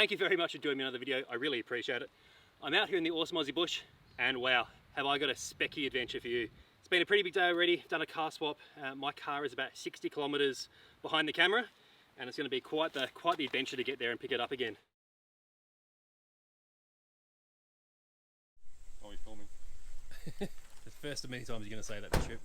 thank you very much for doing me another video. I really appreciate it. I'm out here in the awesome Aussie bush, and wow, have I got a specky adventure for you. It's been a pretty big day already. Done a car swap. My car is about 60 kilometers behind the camera, and it's going to be quite the adventure to get there and pick it up again. Oh, he's filming. The first of many times you're going to say that, Bishop.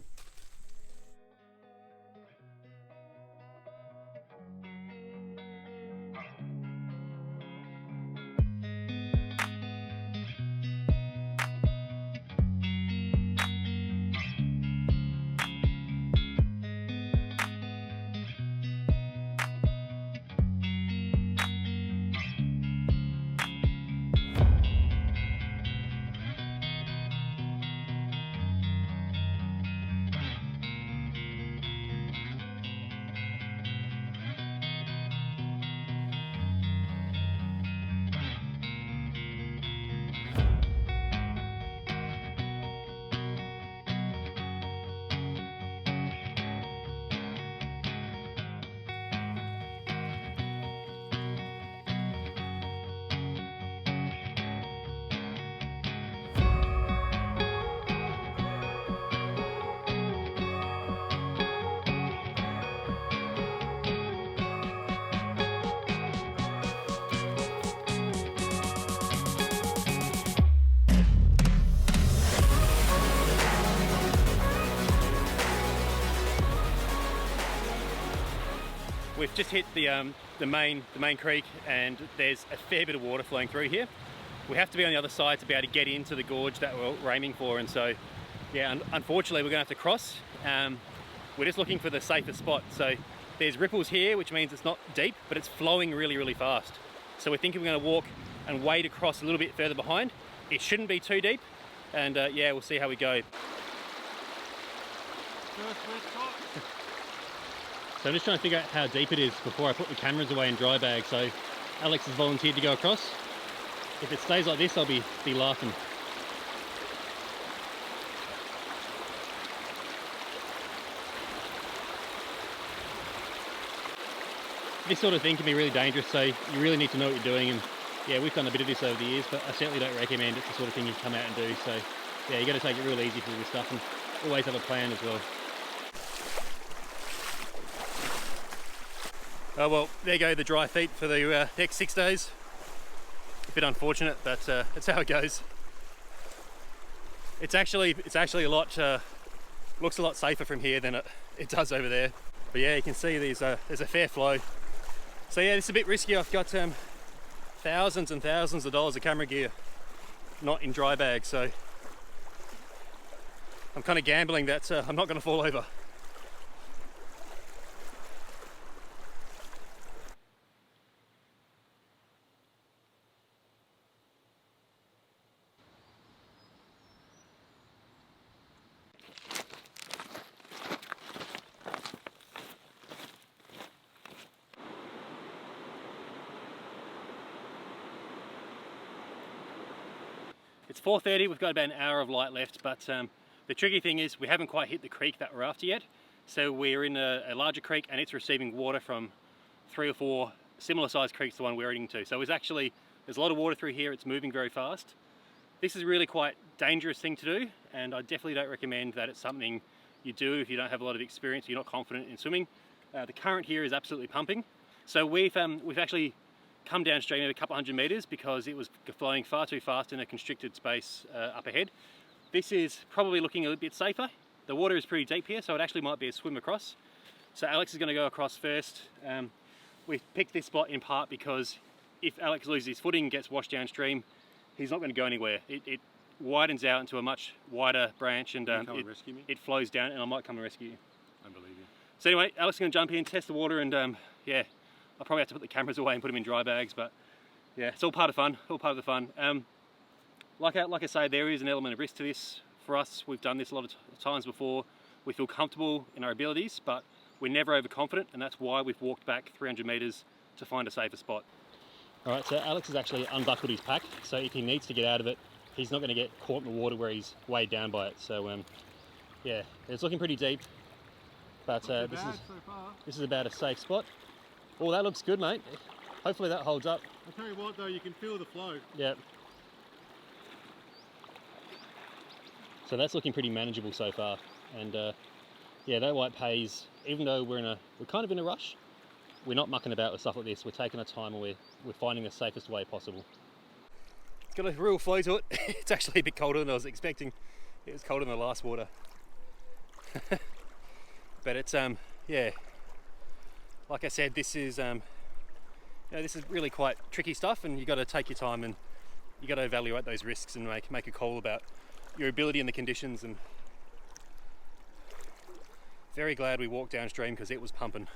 We've just hit the main creek, and there's a fair bit of water flowing through here. We have to be on the other side to be able to get into the gorge that we're aiming for, and so yeah, unfortunately we're going to have to cross. We're just looking for the safest spot. So there's ripples here, which means it's not deep, but it's flowing really fast. So we're thinking we're going to walk and wade across a little bit further behind. It shouldn't be too deep, and yeah, we'll see how we go. So I'm just trying to figure out how deep it is before I put the cameras away in dry bag. So Alex has volunteered to go across. If it stays like this, I'll be laughing. This sort of thing can be really dangerous, so you really need to know what you're doing. And yeah, we've done a bit of this over the years, but I certainly don't recommend it's the sort of thing you come out and do. So yeah, you got to take it real easy for this stuff, and always have a plan as well. Oh well, there you go, the dry feet for the next 6 days. A bit unfortunate, but that's how it goes. It's actually a lot, looks a lot safer from here than it does over there. But yeah, you can see there's a fair flow. So yeah, it's a bit risky. I've got thousands and thousands of dollars of camera gear not in dry bags, so I'm kind of gambling that I'm not going to fall over. It's 4:30, we've got about an hour of light left, but the tricky thing is we haven't quite hit the creek that we're after yet. So we're in a larger creek, and it's receiving water from 3 or 4 similar sized creeks to the one we're heading to. So there's a lot of water through here, it's moving very fast. This is really quite a dangerous thing to do, and I definitely don't recommend that it's something you do if you don't have a lot of experience, you're not confident in swimming. The current here is absolutely pumping. So we've actually come downstream at a couple hundred meters because it was flowing far too fast in a constricted space up ahead. This is probably looking a little bit safer. The water is pretty deep here, so it actually might be a swim across. So Alex is going to go across first. We've picked this spot in part because if Alex loses his footing and gets washed downstream, he's not going to go anywhere. It widens out into a much wider branch, and it flows down, and I might come and rescue you. I believe you. So anyway, Alex is going to jump in, test the water, and yeah, I'll probably have to put the cameras away and put them in dry bags, but yeah, it's all part of fun, all part of the fun. Like I say, there is an element of risk to this. For us, we've done this a lot of times before. We feel comfortable in our abilities, but we're never overconfident, and that's why we've walked back 300 meters to find a safer spot. All right, so Alex has actually unbuckled his pack, so if he needs to get out of it, he's not going to get caught in the water where he's weighed down by it. So yeah, it's looking pretty deep, but this is about a safe spot. Oh, that looks good, mate. Hopefully that holds up. I'll tell you what though, you can feel the flow. Yep. So that's looking pretty manageable so far, and yeah, that white pays. Even though we're kind of in a rush, we're not mucking about with stuff like this. We're taking our time, and we're finding the safest way possible. It's got a real flow to it. It's actually a bit colder than I was expecting. It was colder than the last water, but it's yeah. Like I said, this is this is really quite tricky stuff, and you got to take your time and you got to evaluate those risks and make a call about your ability and the conditions. And very glad we walked downstream because it was pumping.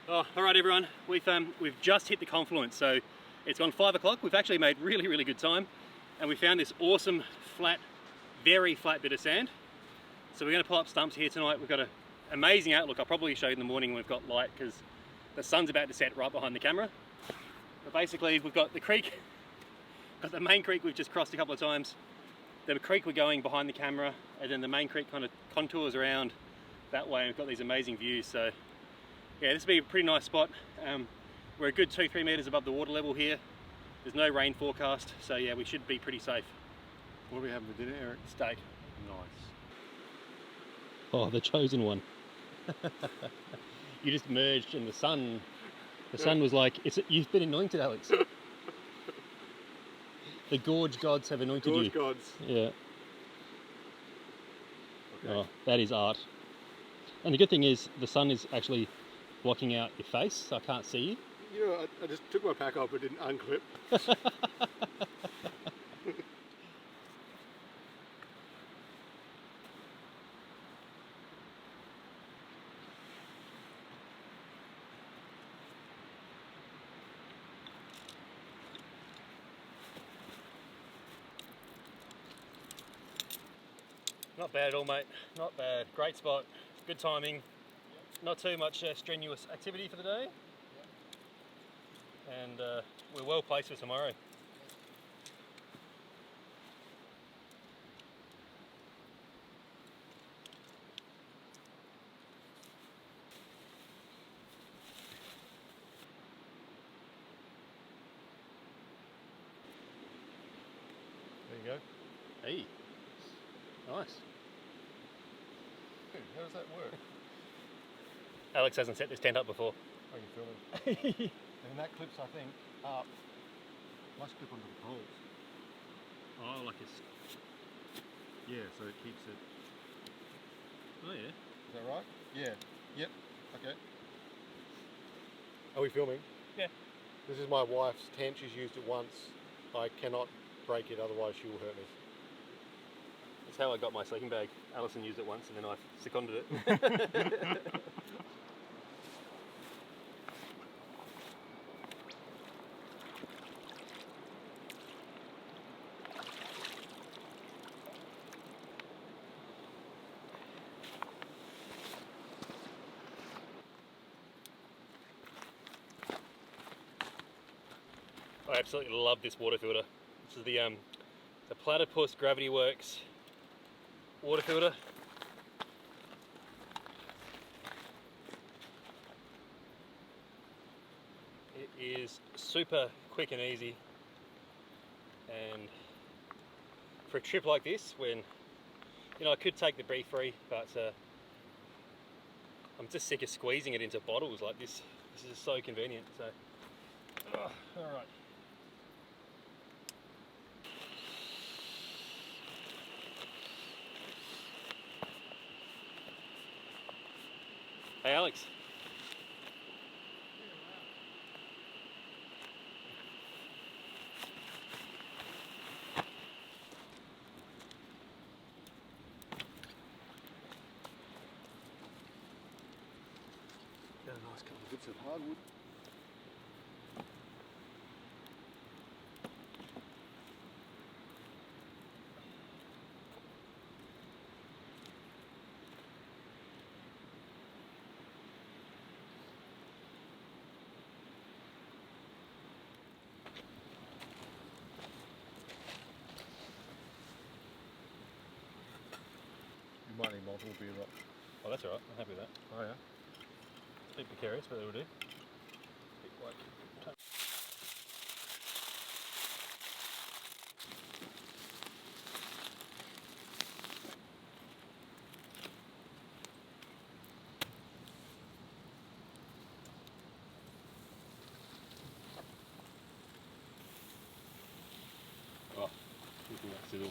Oh, all right, everyone. We've just hit the confluence, so it's gone 5 o'clock. We've actually made really good time, and we found this awesome flat, very flat bit of sand. So we're going to pull up stumps here tonight. We've got an amazing outlook. I'll probably show you in the morning when we've got light because the sun's about to set right behind the camera. But basically, we've got the creek, got the main creek we've just crossed a couple of times. The creek we're going behind the camera, and then the main creek kind of contours around that way, and we've got these amazing views. So yeah, this will be a pretty nice spot. We're a good 2-3 meters above the water level here. There's no rain forecast, so yeah, we should be pretty safe. What are we having for dinner, Eric? Steak. Nice. Oh, the chosen one. You just merged, and the sun was like, you've been anointed, Alex. The gorge gods have anointed you. Gorge gods. Yeah. Okay. Oh, that is art. And the good thing is, the sun is actually blocking out your face, so I can't see you. You know, I just took my pack off but didn't unclip. Not bad at all, mate. Not bad. Great spot. Good timing. Not too much strenuous activity for the day. And we're well placed for tomorrow. There you go. Hey, nice. Dude, how does that work? Alex hasn't set this tent up before. Oh, you're filming. And that clips, I think, up. Must clip onto the poles. Oh, like it's... Yeah, so it keeps it. Oh, yeah. Is that right? Yeah. Yep. Okay. Are we filming? Yeah. This is my wife's tent. She's used it once. I cannot break it, otherwise she will hurt me. That's how I got my sleeping bag. Alison used it once and then I seconded it. I absolutely love this water filter. This is the Platypus Gravity Works water filter. It is super quick and easy, and for a trip like this, when I could take the Be Free, but I'm just sick of squeezing it into bottles like this. This is so convenient. So, all right. Hey Alex. Got a nice couple of bits of hardwood. You might need multiple beer rocks. Oh, that's alright, I'm happy with that. Oh yeah? It's a bit precarious, but it will do. Oh, looking at that sizzle.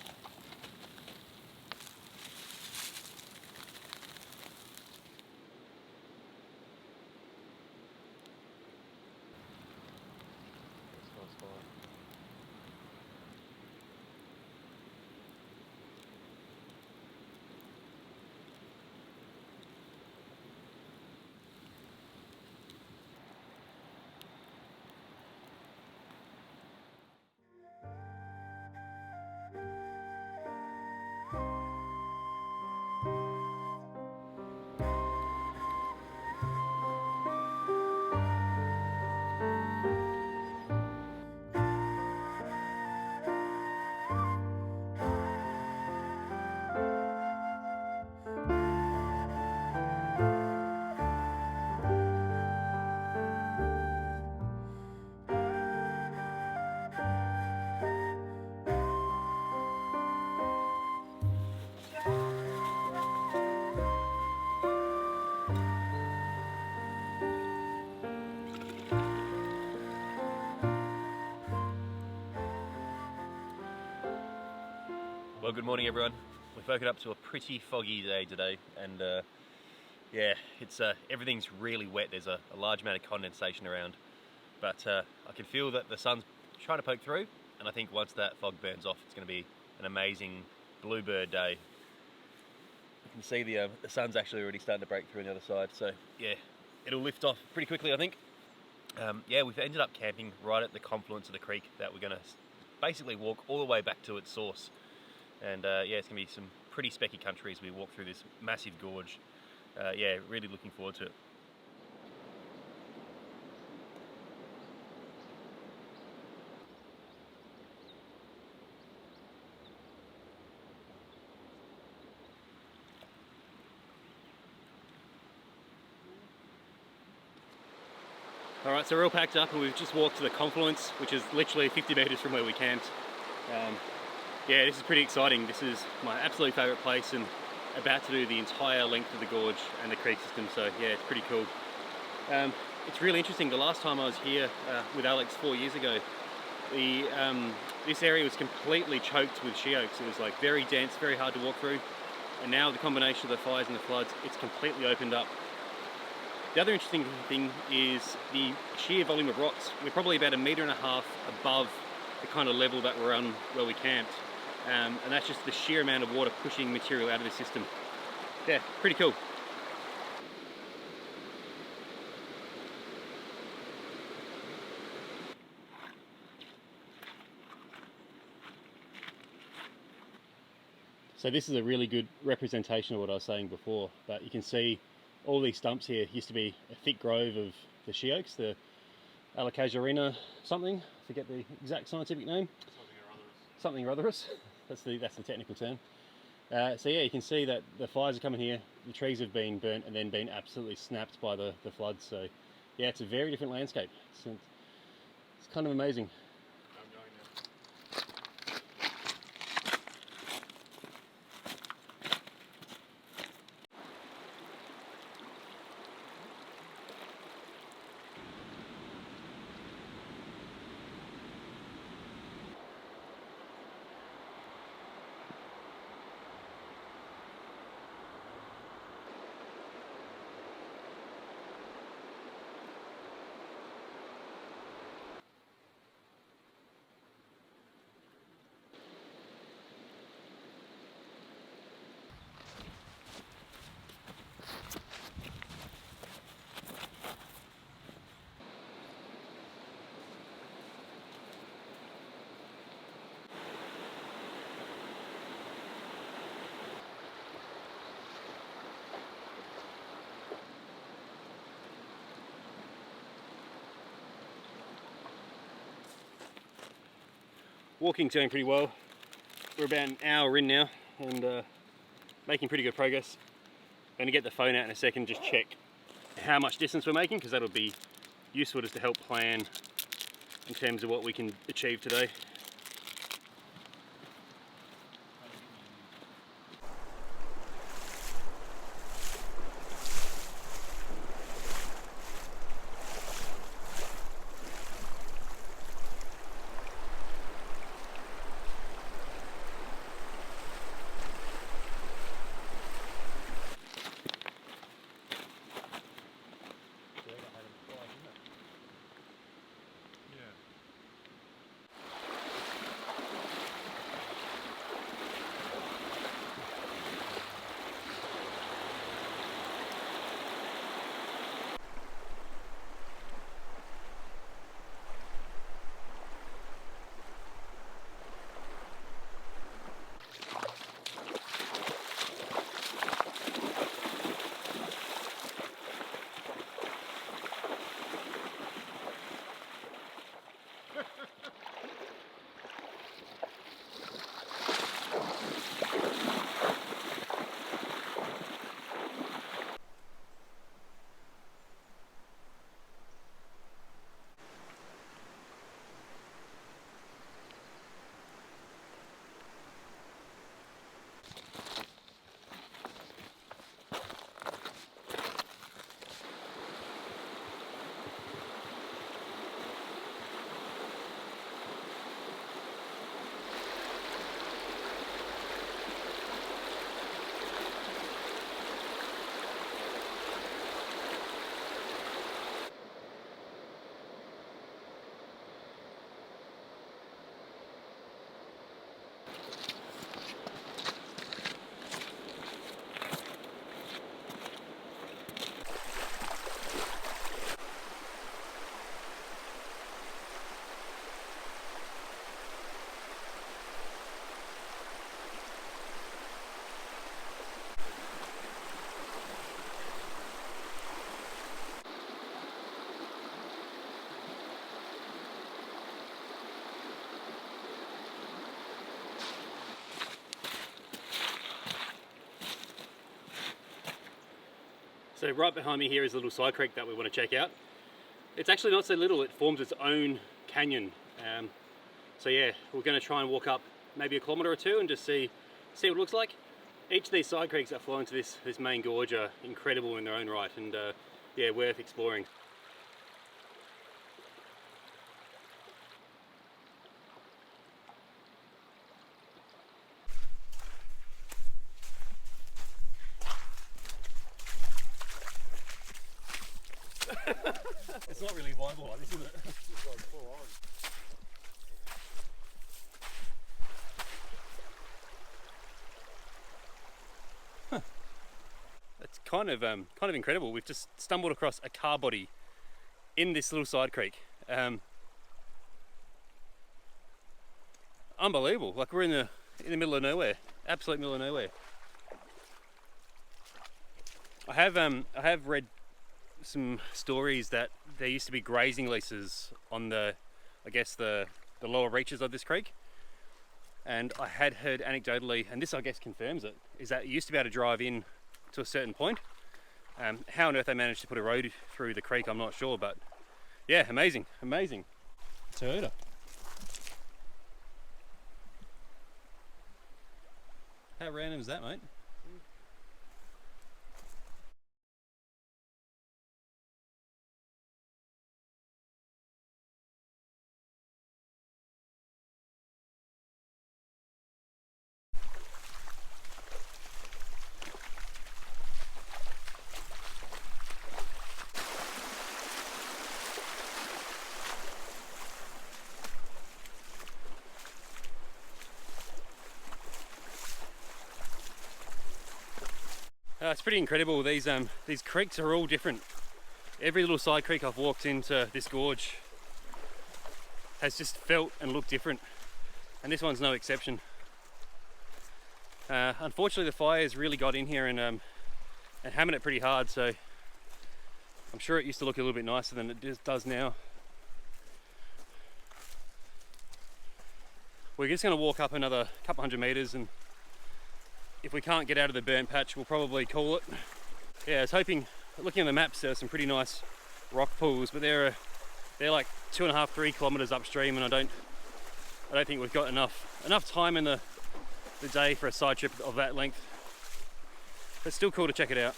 Well, good morning everyone. We've woken up to a pretty foggy day today, and yeah, it's everything's really wet. There's a large amount of condensation around, but I can feel that the sun's trying to poke through, and I think once that fog burns off, it's going to be an amazing bluebird day. You can see the sun's actually already starting to break through on the other side, so yeah, it'll lift off pretty quickly, I think. Yeah, we've ended up camping right at the confluence of the creek that we're going to basically walk all the way back to its source. And yeah, it's going to be some pretty specky country as we walk through this massive gorge. Yeah, really looking forward to it. Alright, so we're all packed up and we've just walked to the confluence, which is literally 50 metres from where we camped. Yeah, this is pretty exciting. This is my absolute favourite place, and about to do the entire length of the gorge and the creek system, so yeah, it's pretty cool. It's really interesting. The last time I was here with Alex 4 years ago, this area was completely choked with she oaks. It was like very dense, very hard to walk through, and now the combination of the fires and the floods, it's completely opened up. The other interesting thing is the sheer volume of rocks. We're probably about 1.5 meters above the kind of level that we're on where we camped. And that's just the sheer amount of water pushing material out of the system. Yeah, pretty cool. So this is a really good representation of what I was saying before, but you can see all these stumps here used to be a thick grove of the she oaks, the Alocasiarina something, I forget the exact scientific name. Something or otherus. That's the technical term. So yeah, you can see that the fires are coming here, the trees have been burnt and then been absolutely snapped by the floods. So yeah, it's a very different landscape. It's kind of amazing. Walking's going pretty well. We're about an hour in now and making pretty good progress. I'm going to get the phone out in a second, just check how much distance we're making, because that'll be useful just to help plan in terms of what we can achieve today. So right behind me here is a little side creek that we want to check out. It's actually not so little, it forms its own canyon. So yeah, we're going to try and walk up maybe a kilometre or two and just see what it looks like. Each of these side creeks that flow into this main gorge are incredible in their own right, and yeah, worth exploring. It's not really viable like this, is it? It's like full on. It's kind of incredible. We've just stumbled across a car body in this little side creek. Unbelievable! Like we're in the middle of nowhere, absolute middle of nowhere. I have read some stories that there used to be grazing leases on the lower reaches of this creek, and I had heard anecdotally, and this I guess confirms it, is that you used to be able to drive in to a certain point. How on earth they managed to put a road through the creek, I'm not sure, but yeah, amazing. Toyota. How random is that, mate? It's pretty incredible. These creeks are all different. Every little side creek I've walked into this gorge has just felt and looked different, and this one's no exception. Unfortunately, the fires really got in here and hammered it pretty hard, so I'm sure it used to look a little bit nicer than it does now. We're just going to walk up another couple hundred meters, and if we can't get out of the burnt patch, we'll probably call it. Yeah, I was hoping, looking at the maps, there are some pretty nice rock pools, but they're like 2.5, 3 kilometers upstream, and I don't think we've got enough time in the day for a side trip of that length. But it's still cool to check it out.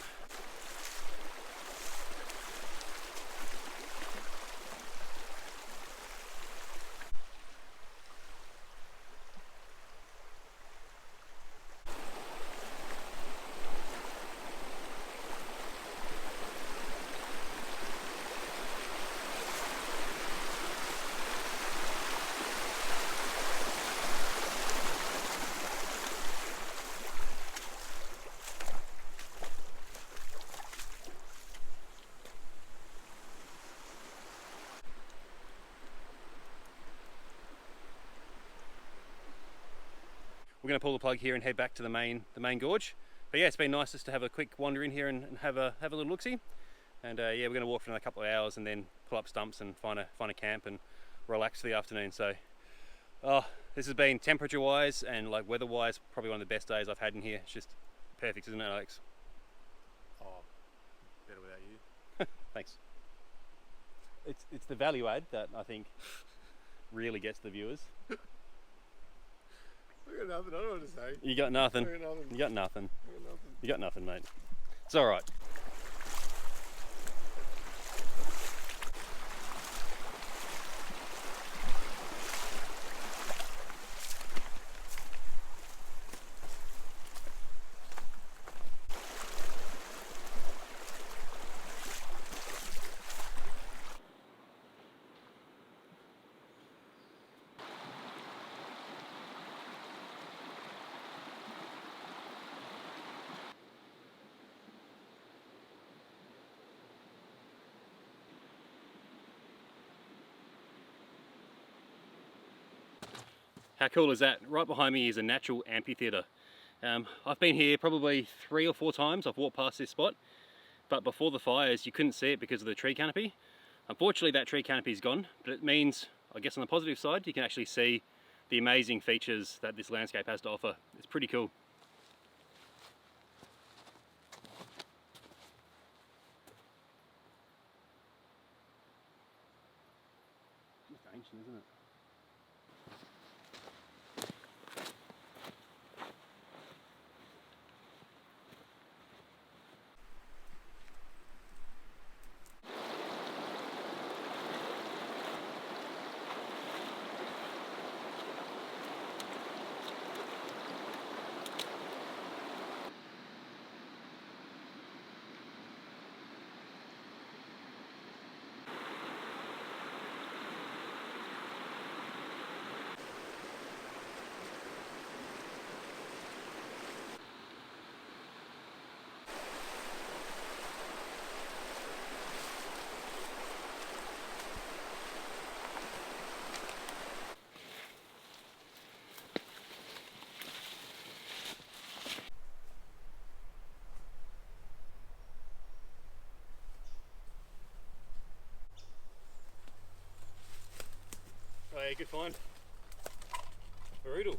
We're going to pull the plug here and head back to the main gorge. But yeah, it's been nice just to have a quick wander in here and have a little look-see. And yeah, we're going to walk for another couple of hours and then pull up stumps and find a camp and relax for the afternoon. So this has been, temperature-wise and like weather-wise, probably one of the best days I've had in here. It's just perfect, isn't it, Alex? Oh, better without you. Thanks. It's the value add that I think really gets the viewers. I got nothing, I don't know what to say. You got nothing. I got nothing. You got nothing. I got nothing. You got nothing, mate. It's all right. How cool is that? Right behind me is a natural amphitheatre. I've been here probably 3 or 4 times. I've walked past this spot, but before the fires you couldn't see it because of the tree canopy. Unfortunately that tree canopy is gone, but it means, I guess on the positive side, you can actually see the amazing features that this landscape has to offer. It's pretty cool. It's ancient, isn't it? Oh yeah, good find. Brutal.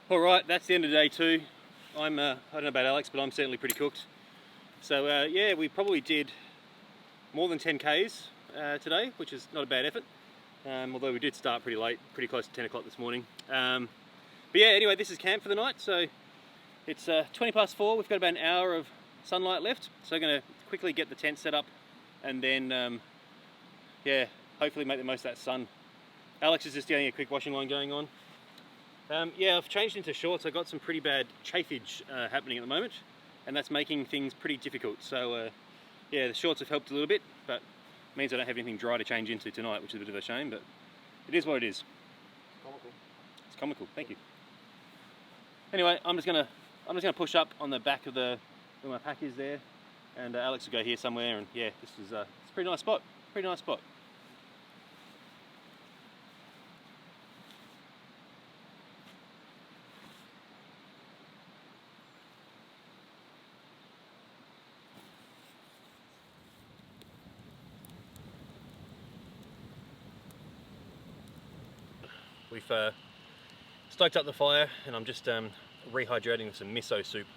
Alright, that's the end of day 2. I don't know about Alex, but I'm certainly pretty cooked. So yeah, we probably did more than 10 Ks today, which is not a bad effort. Although we did start pretty late, pretty close to 10 o'clock this morning. But yeah, anyway, this is camp for the night. So it's 20 past 4, we've got about an hour of sunlight left. So I'm going to quickly get the tent set up and then yeah, hopefully make the most of that sun. Alex is just getting a quick washing line going on. Yeah, I've changed into shorts. I've got some pretty bad chafage happening at the moment, and that's making things pretty difficult. So yeah, the shorts have helped a little bit, but means I don't have anything dry to change into tonight, which is a bit of a shame, but it is what it is. Comical. It's comical, thank you. Anyway, I'm just gonna push up on the back of where my pack is there, and Alex will go here somewhere, and yeah, this is it's a pretty nice spot. Pretty nice spot. We've stoked up the fire, and I'm just rehydrating with some miso soup.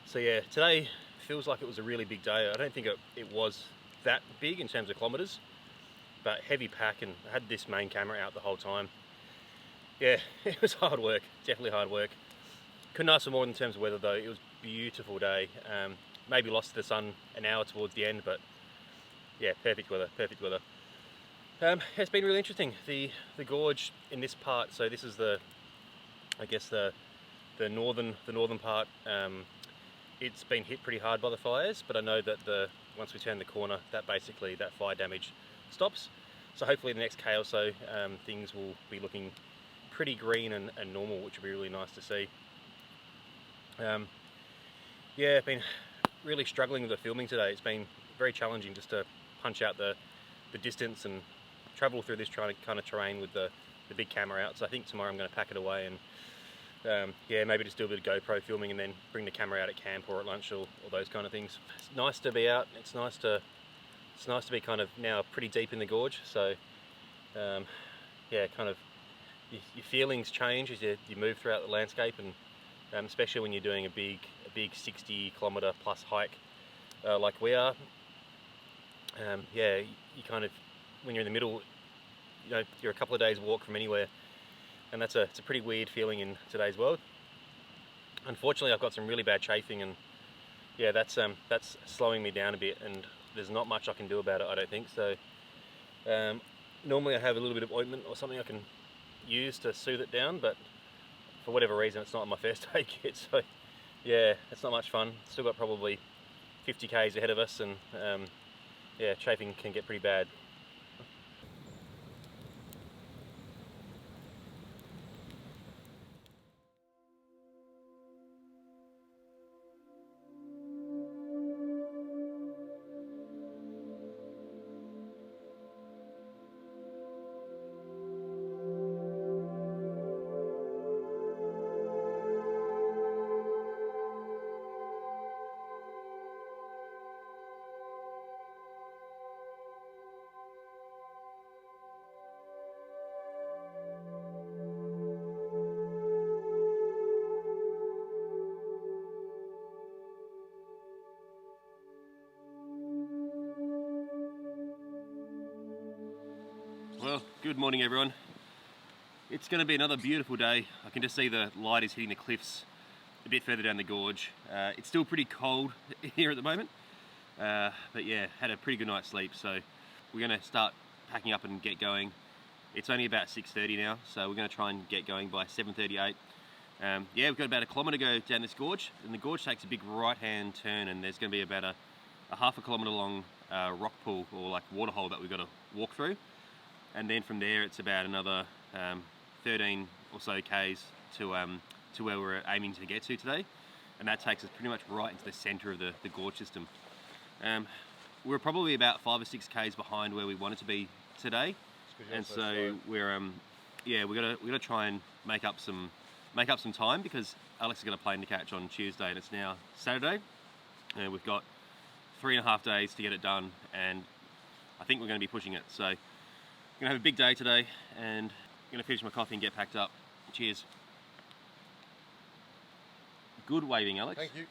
So yeah, today feels like it was a really big day. I don't think it was that big in terms of kilometers, but heavy pack, and I had this main camera out the whole time. Yeah, it was hard work, definitely hard work. Couldn't ask for more in terms of weather though. It was a beautiful day. Maybe lost the sun an hour towards the end, but yeah, perfect weather, perfect weather. It's been really interesting. The gorge in this part, so this is I guess the northern part. It's been hit pretty hard by the fires, but I know that once we turn the corner, that fire damage stops. So hopefully the next K or so, things will be looking pretty green and normal, which will be really nice to see. Yeah, I've been really struggling with the filming today. It's been very challenging just to punch out the distance and travel through this kind of terrain with the big camera out. So I think tomorrow I'm going to pack it away and yeah, maybe just do a bit of GoPro filming and then bring the camera out at camp or at lunch or those kind of things. It's nice to be out. It's nice to be kind of now pretty deep in the gorge. So yeah, kind of your feelings change as you move throughout the landscape, and especially when you're doing a big 60-kilometer plus hike like we are. Yeah, you kind of, when you're in the middle, you know, you're a couple of days walk from anywhere, and it's a pretty weird feeling in today's world. Unfortunately, I've got some really bad chafing, and yeah, that's slowing me down a bit, and there's not much I can do about it, I don't think. So normally I have a little bit of ointment or something I can use to soothe it down, but for whatever reason it's not on my first day kit. So yeah, it's not much fun. Still got probably 50 k's ahead of us, and yeah, chafing can get pretty bad. Well, good morning everyone. It's going to be another beautiful day. I can just see the light is hitting the cliffs a bit further down the gorge. It's still pretty cold here at the moment, but yeah, had a pretty good night's sleep, so we're going to start packing up and get going. It's only about 6:30 now, so we're going to try and get going by 7:38. Yeah, we've got about a kilometre to go down this gorge, and the gorge takes a big right-hand turn, and there's going to be about a half a kilometre long rock pool or like waterhole that we've got to walk through. And then from there it's about another 13 or so k's to where we're aiming to get to today, and that takes us pretty much right into the centre of the gorge system. We're probably about 5 or 6 k's behind where we wanted to be today, and so we're yeah, we gotta try and make up some time, because Alex has got a plane to catch on Tuesday and it's now Saturday, and we've got 3.5 days to get it done, and I think we're going to be pushing it. So I'm going to have a big day today, and I'm going to finish my coffee and get packed up. Cheers. Good waving, Alex. Thank you.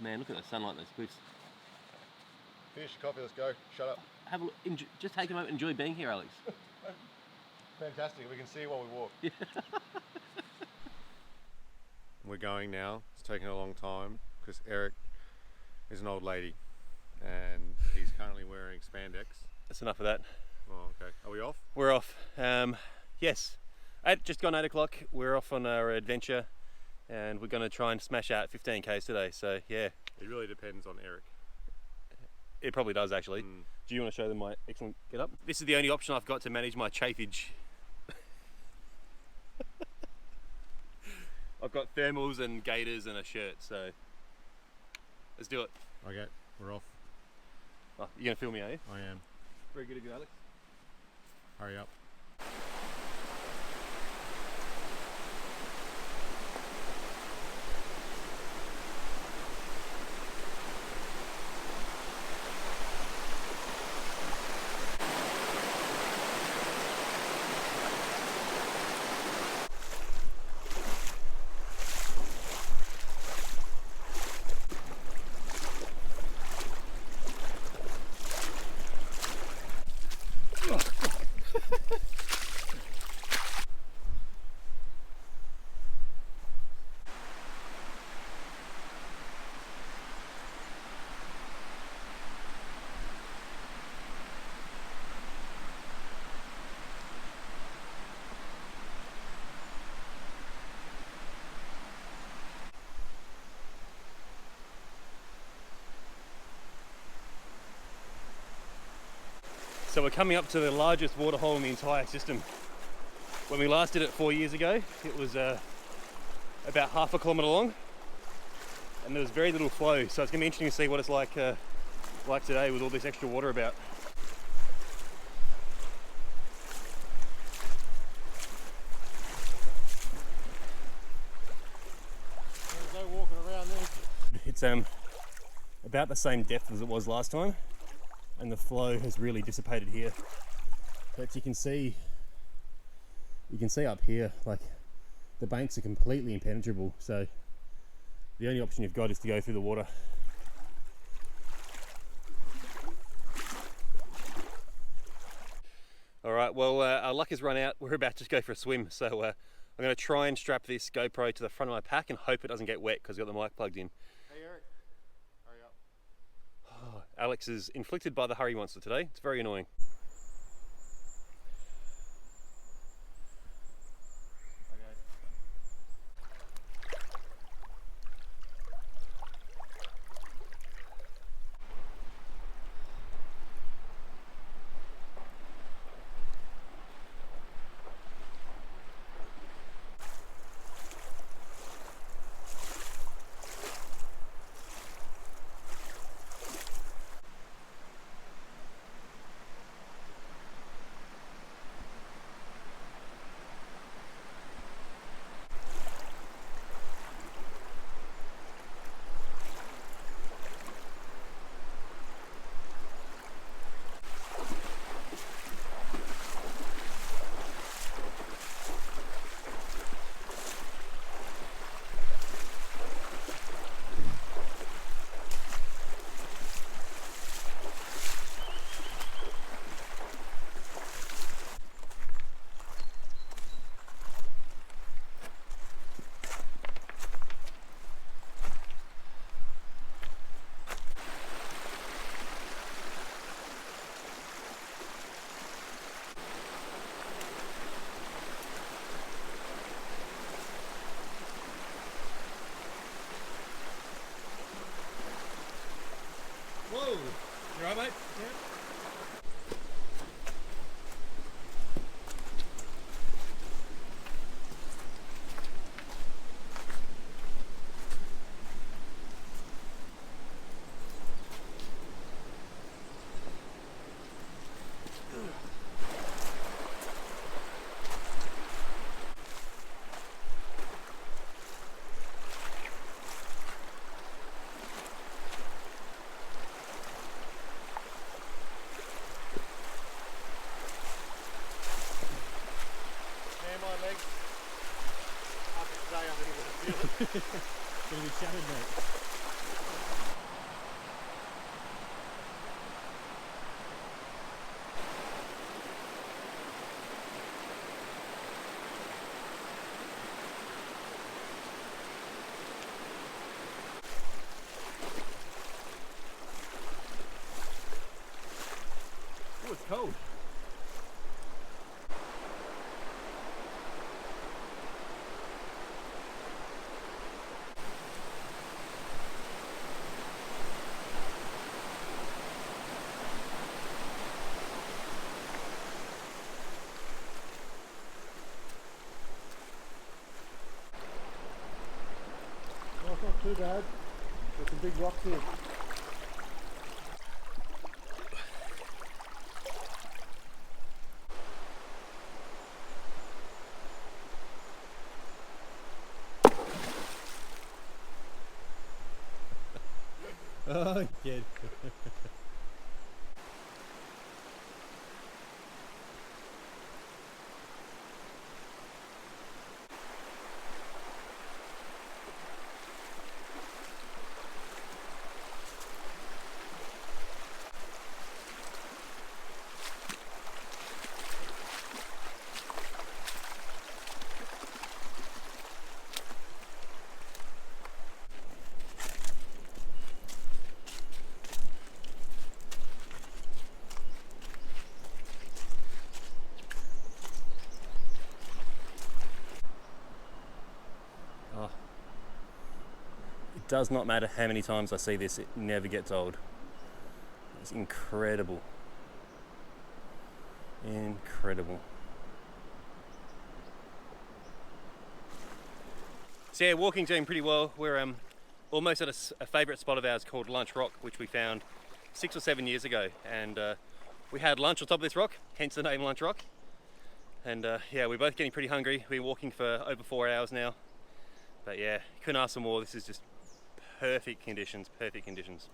Man, look at the sunlight on those cliffs. Finish your coffee, let's go. Shut up. Have a look, just take a moment, enjoy being here, Alex. Fantastic, we can see while we walk. Yeah. We're going now. It's taking a long time because Eric is an old lady. and he's currently wearing spandex. That's enough of that. Oh, okay. Are we off? We're off. Yes, just gone 8 o'clock. We're off on our adventure, and we're going to try and smash out 15 k's today. So yeah, It really depends on Eric. it probably does actually. Do you want to show them my excellent get up? This is the only option I've got to manage my chafage. I've got thermals and gaiters and a shirt, so let's do it. Okay, we're off. Oh, you're going to film me, are you? I am. Very good of you, Alex. Hurry up. So we're coming up to the largest waterhole in the entire system. When we last did it 4 years ago, it was about half a kilometre long, and there was very little flow. So it's going to be interesting to see what it's like today with all this extra water about. There's no walking around this. It's about the same depth as it was last time, and the flow has really dissipated here. But you can see up here, like the banks are completely impenetrable. So the only option you've got is to go through the water. All right, well, our luck has run out. We're about to go for a swim. So I'm going to try and strap this GoPro to the front of my pack and hope it doesn't get wet because I've got the mic plugged in. Hey Eric, hurry up. Oh, Alex is inflicted by the hurry monster today. It's very annoying. Whoa! You alright, mate? Yeah. Gonna be shattered, mate. cold. Oh, it's not too bad. There's some big rocks here. Oh, kid. Oh. It does not matter how many times I see this, it never gets old. It's incredible. Incredible. So yeah, walking's doing pretty well. We're almost at a favourite spot of ours called Lunch Rock, which we found 6 or 7 years ago, and we had lunch on top of this rock, hence the name Lunch Rock. And yeah, we're both getting pretty hungry. We've been walking for over 4 hours now, but yeah, couldn't ask for more. This is just perfect conditions, perfect conditions.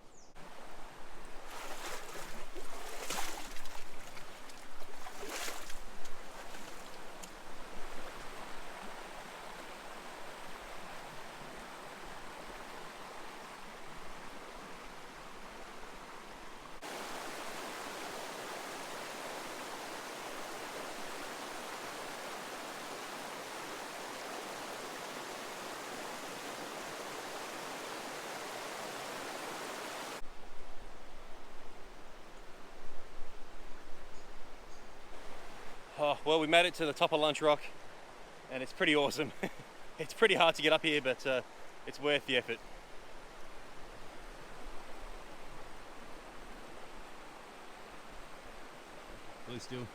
Oh, well, we made it to the top of Lunch Rock, and it's pretty awesome. It's pretty hard to get up here, but it's worth the effort. Really still.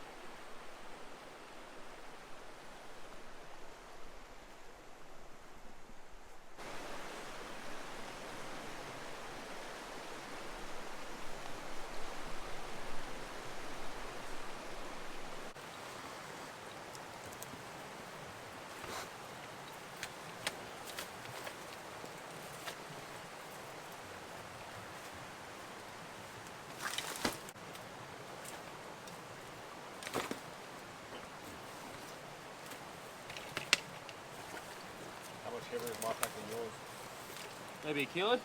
How much heavier is my pack than yours? Maybe a kilo?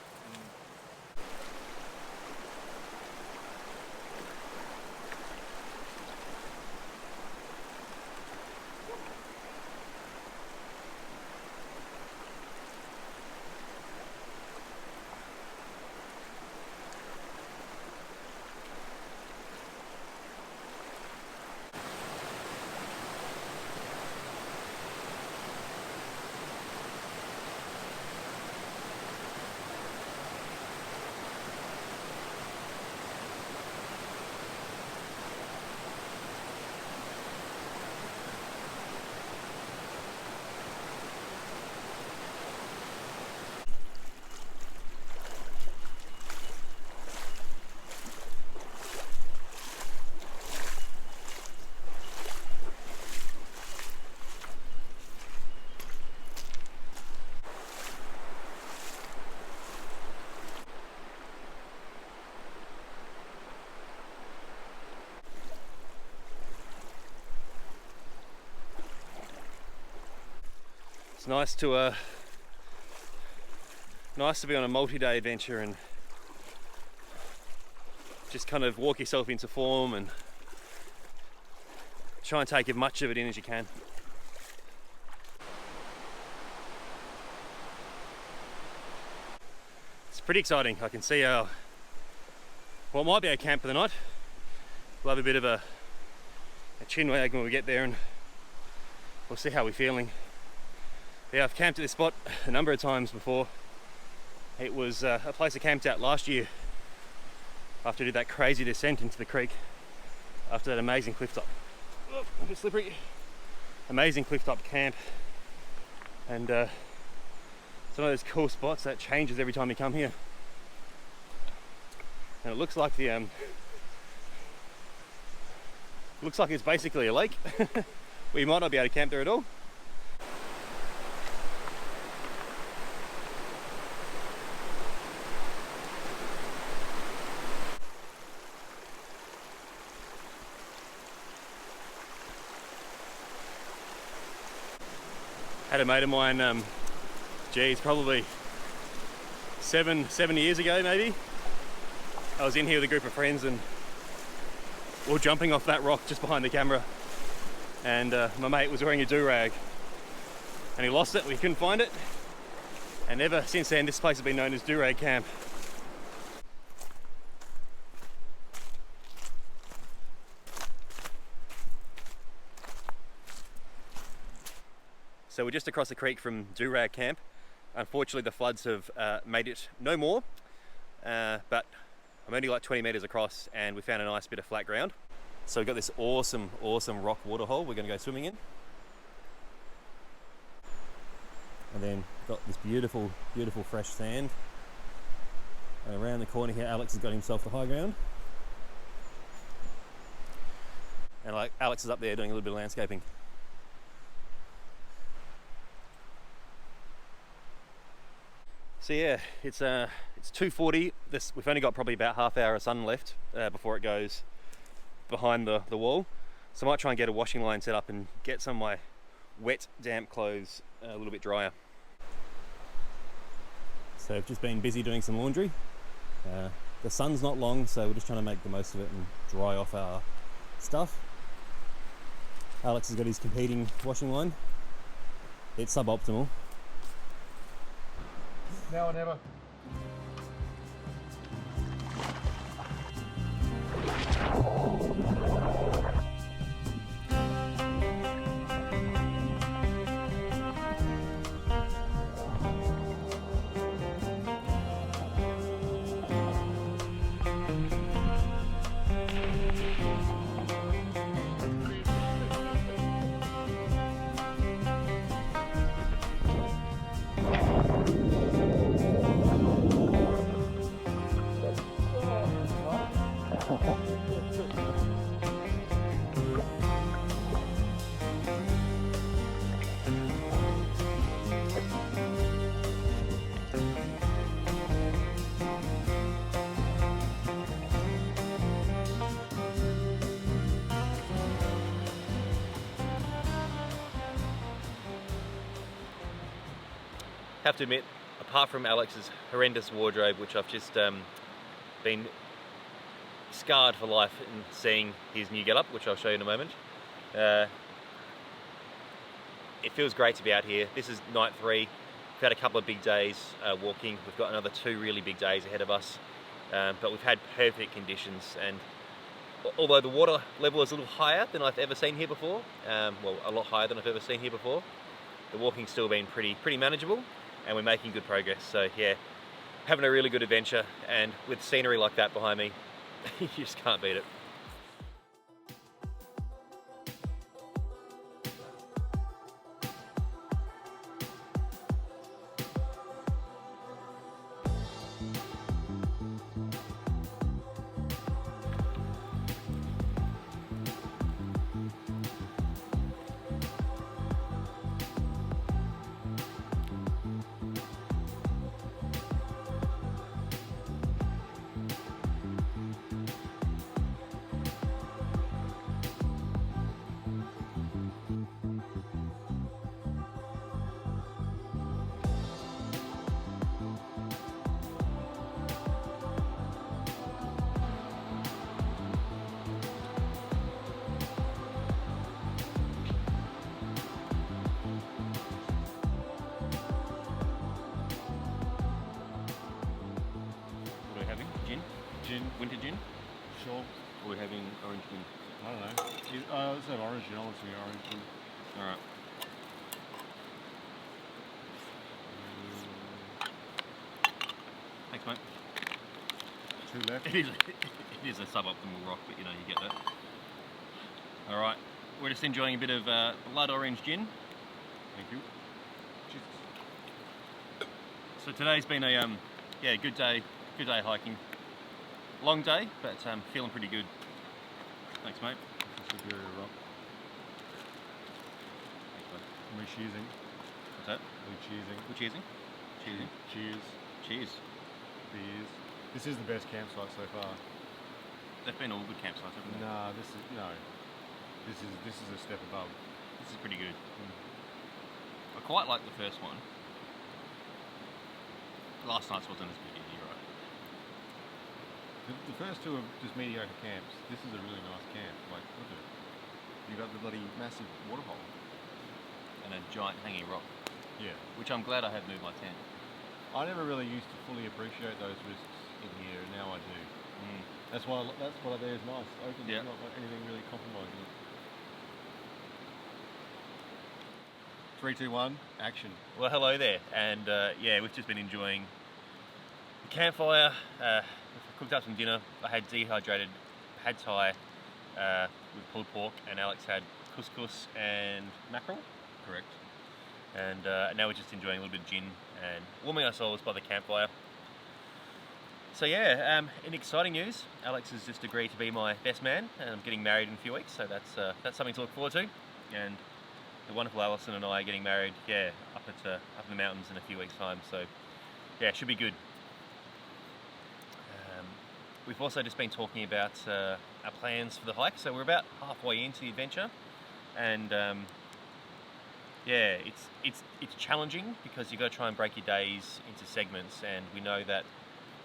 It's nice to be on a multi-day adventure and just kind of walk yourself into form and try and take as much of it in as you can. It's pretty exciting. I can see what might be our camp for the night. We'll have a bit of a chin wag when we get there, and we'll see how we're feeling. Yeah, I've camped at this spot a number of times before. It was a place I camped at last year after I did that crazy descent into the creek after that amazing cliff top. Oh, a bit slippery. Amazing cliff top camp, and it's one of those cool spots that changes every time you come here. And it looks like the looks like it's basically a lake. We might not be able to camp there at all. Had a mate of mine, geez, probably seven years ago maybe. I was in here with a group of friends and we were jumping off that rock just behind the camera, and my mate was wearing a do-rag and he lost it. We couldn't find it, and ever since then this place has been known as Do-Rag Camp. So we're just across the creek from Do-Rag Camp. Unfortunately the floods have made it no more, but I'm only like 20 meters across and we found a nice bit of flat ground. So we've got this awesome rock waterhole we're going to go swimming in. And then got this beautiful fresh sand. And around the corner here Alex has got himself the high ground. And like Alex is up there doing a little bit of landscaping. So yeah, it's 2:40. We've only got probably about half hour of sun left before it goes behind the wall. So I might try and get a washing line set up and get some of my wet, damp clothes a little bit drier. So I've just been busy doing some laundry. The sun's not long, so we're just trying to make the most of it and dry off our stuff. Alex has got his competing washing line. It's suboptimal. Now or never. Have to admit, apart from Alex's horrendous wardrobe, which I've just been scarred for life in seeing his new getup, which I'll show you in a moment, it feels great to be out here. This is night 3. We've had a couple of big days walking. We've got another 2 really big days ahead of us, but we've had perfect conditions. And although the water level is a little higher than I've ever seen here before, well, a lot higher than I've ever seen here before, the walking's still been pretty manageable, and we're making good progress. So yeah, having a really good adventure, and with scenery like that behind me, you just can't beat it. Winter gin? Sure. Or are we having orange gin? I don't know. Let's have orange gin. I want some orange gin. Alright. Thanks, mate. 2 left. It is a suboptimal rock, but you know, you get that. Alright, we're just enjoying a bit of blood orange gin. Thank you. Jesus. So today's been a good day hiking. Long day, but feeling pretty good. Thanks, mate. That's a superior rock. Thanks, mate. We're cheesing. What's that? We're cheesing. We're cheersing? Cheersing. Cheers. Cheers. Beers. This is the best campsite so far. They've been all good campsites, haven't they? Nah, this is a step above. This is pretty good. I quite like the first one. Last night's wasn't as good, you're right. The first two are just mediocre camps. This is a really nice camp. Like, look at it. You got the bloody massive waterhole. And a giant hanging rock, Yeah. which I'm glad I have moved my tent. I never really used to fully appreciate those risks in here, and now I do. That's why there is nice. Open, Yeah. not like anything really compromising it. 3, 2, 1, action. Well, hello there, and yeah, we've just been enjoying the campfire. Cooked up some dinner. I had dehydrated pad thai with pulled pork, and Alex had couscous and mackerel. Correct. And now we're just enjoying a little bit of gin and warming our souls by the campfire. So yeah, in exciting news, Alex has just agreed to be my best man, and I'm getting married in a few weeks, so that's something to look forward to. And the wonderful Alison and I are getting married, yeah, up in the mountains in a few weeks' time. So yeah, it should be good. We've also just been talking about our plans for the hike, so we're about halfway into the adventure, and yeah, it's challenging because you've got to try and break your days into segments, and we know that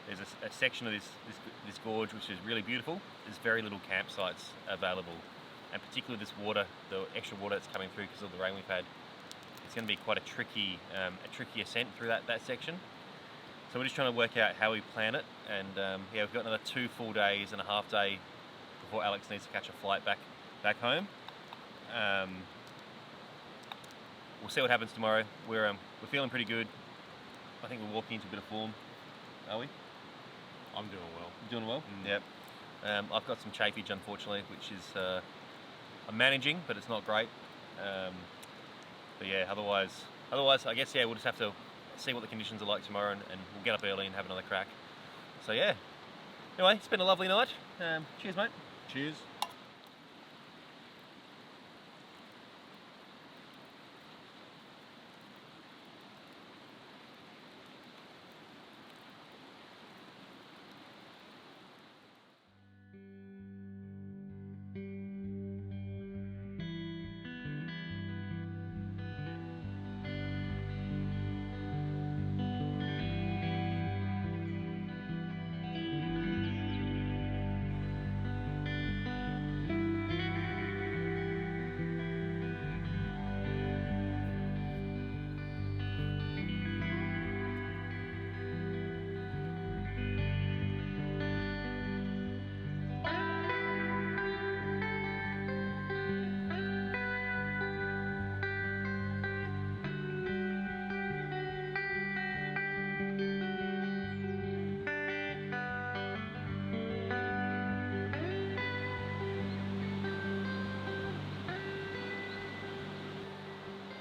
there's a section of this gorge which is really beautiful. There's very little campsites available, and particularly this water, the extra water that's coming through because of the rain we've had, it's going to be quite a tricky ascent through that section. So we're just trying to work out how we plan it, and yeah, we've got another 2 full days and a half day before Alex needs to catch a flight back home. We'll see what happens tomorrow. We're feeling pretty good. I think we're walking into a bit of form. Are we? I'm doing well. Doing well? Yep. I've got some chafage, unfortunately, which is I'm managing, but it's not great. But yeah, otherwise, I guess, yeah, we'll just have to see what the conditions are like tomorrow, and we'll get up early and have another crack. So yeah. Anyway, it's been a lovely night. Cheers, mate. Cheers.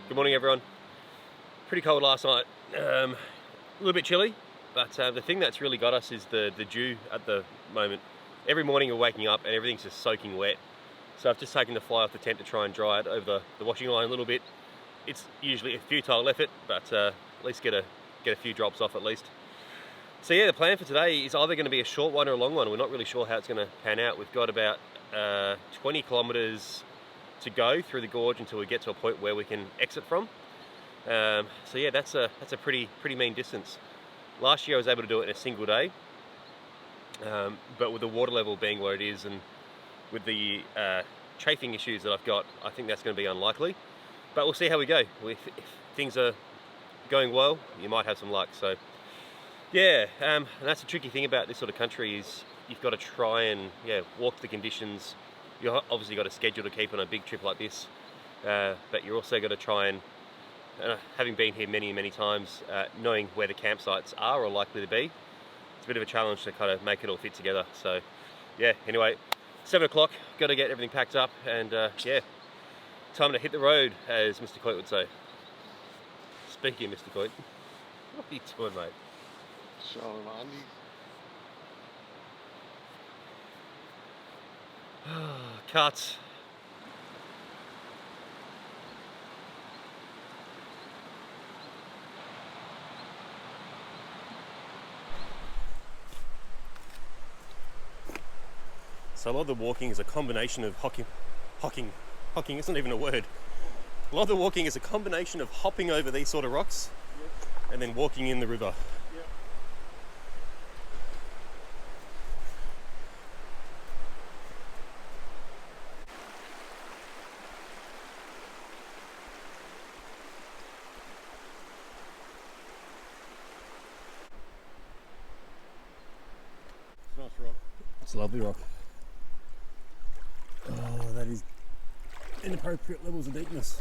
Good morning, everyone. Pretty cold last night. A little bit chilly, but the thing that's really got us is the dew at the moment. Every morning we're waking up and everything's just soaking wet. So I've just taken the fly off the tent to try and dry it over the washing line a little bit. It's usually a futile effort, but at least get a few drops off at least. So yeah, the plan for today is either going to be a short one or a long one. We're not really sure how it's going to pan out. We've got about 20 kilometers to go through the gorge until we get to a point where we can exit from. So yeah, that's a pretty mean distance. Last year I was able to do it in a single day, but with the water level being where it is and with the chafing issues that I've got, I think that's going to be unlikely. But we'll see how we go. If things are going well, you might have some luck. So yeah, and that's the tricky thing about this sort of country is you've got to try and walk the conditions. You've obviously got a schedule to keep on a big trip like this, but you're also got to try and, having been here many times, knowing where the campsites are or likely to be, it's a bit of a challenge to kind of make it all fit together. So yeah, anyway, 7 o'clock, got to get everything packed up, and time to hit the road, as Mr. Coit would say. Speaking of Mr. Coit, what are you doing, mate? Showing my undies. Cut. So a lot of the walking is a combination of hocking, it's not even a word. A lot of the walking is a combination of hopping over these sort of rocks, and then walking in the river. Nice rock. It's a lovely rock. Oh, that is inappropriate levels of deepness.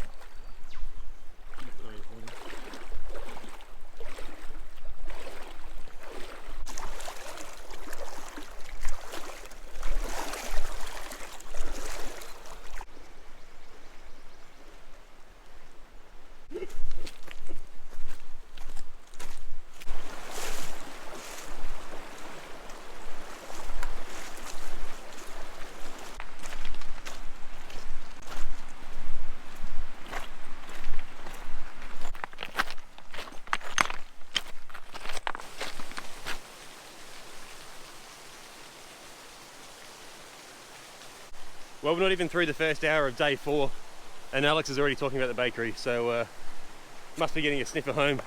Well, we're not even through the first hour of day 4, and Alex is already talking about the bakery, so must be getting a sniffer home.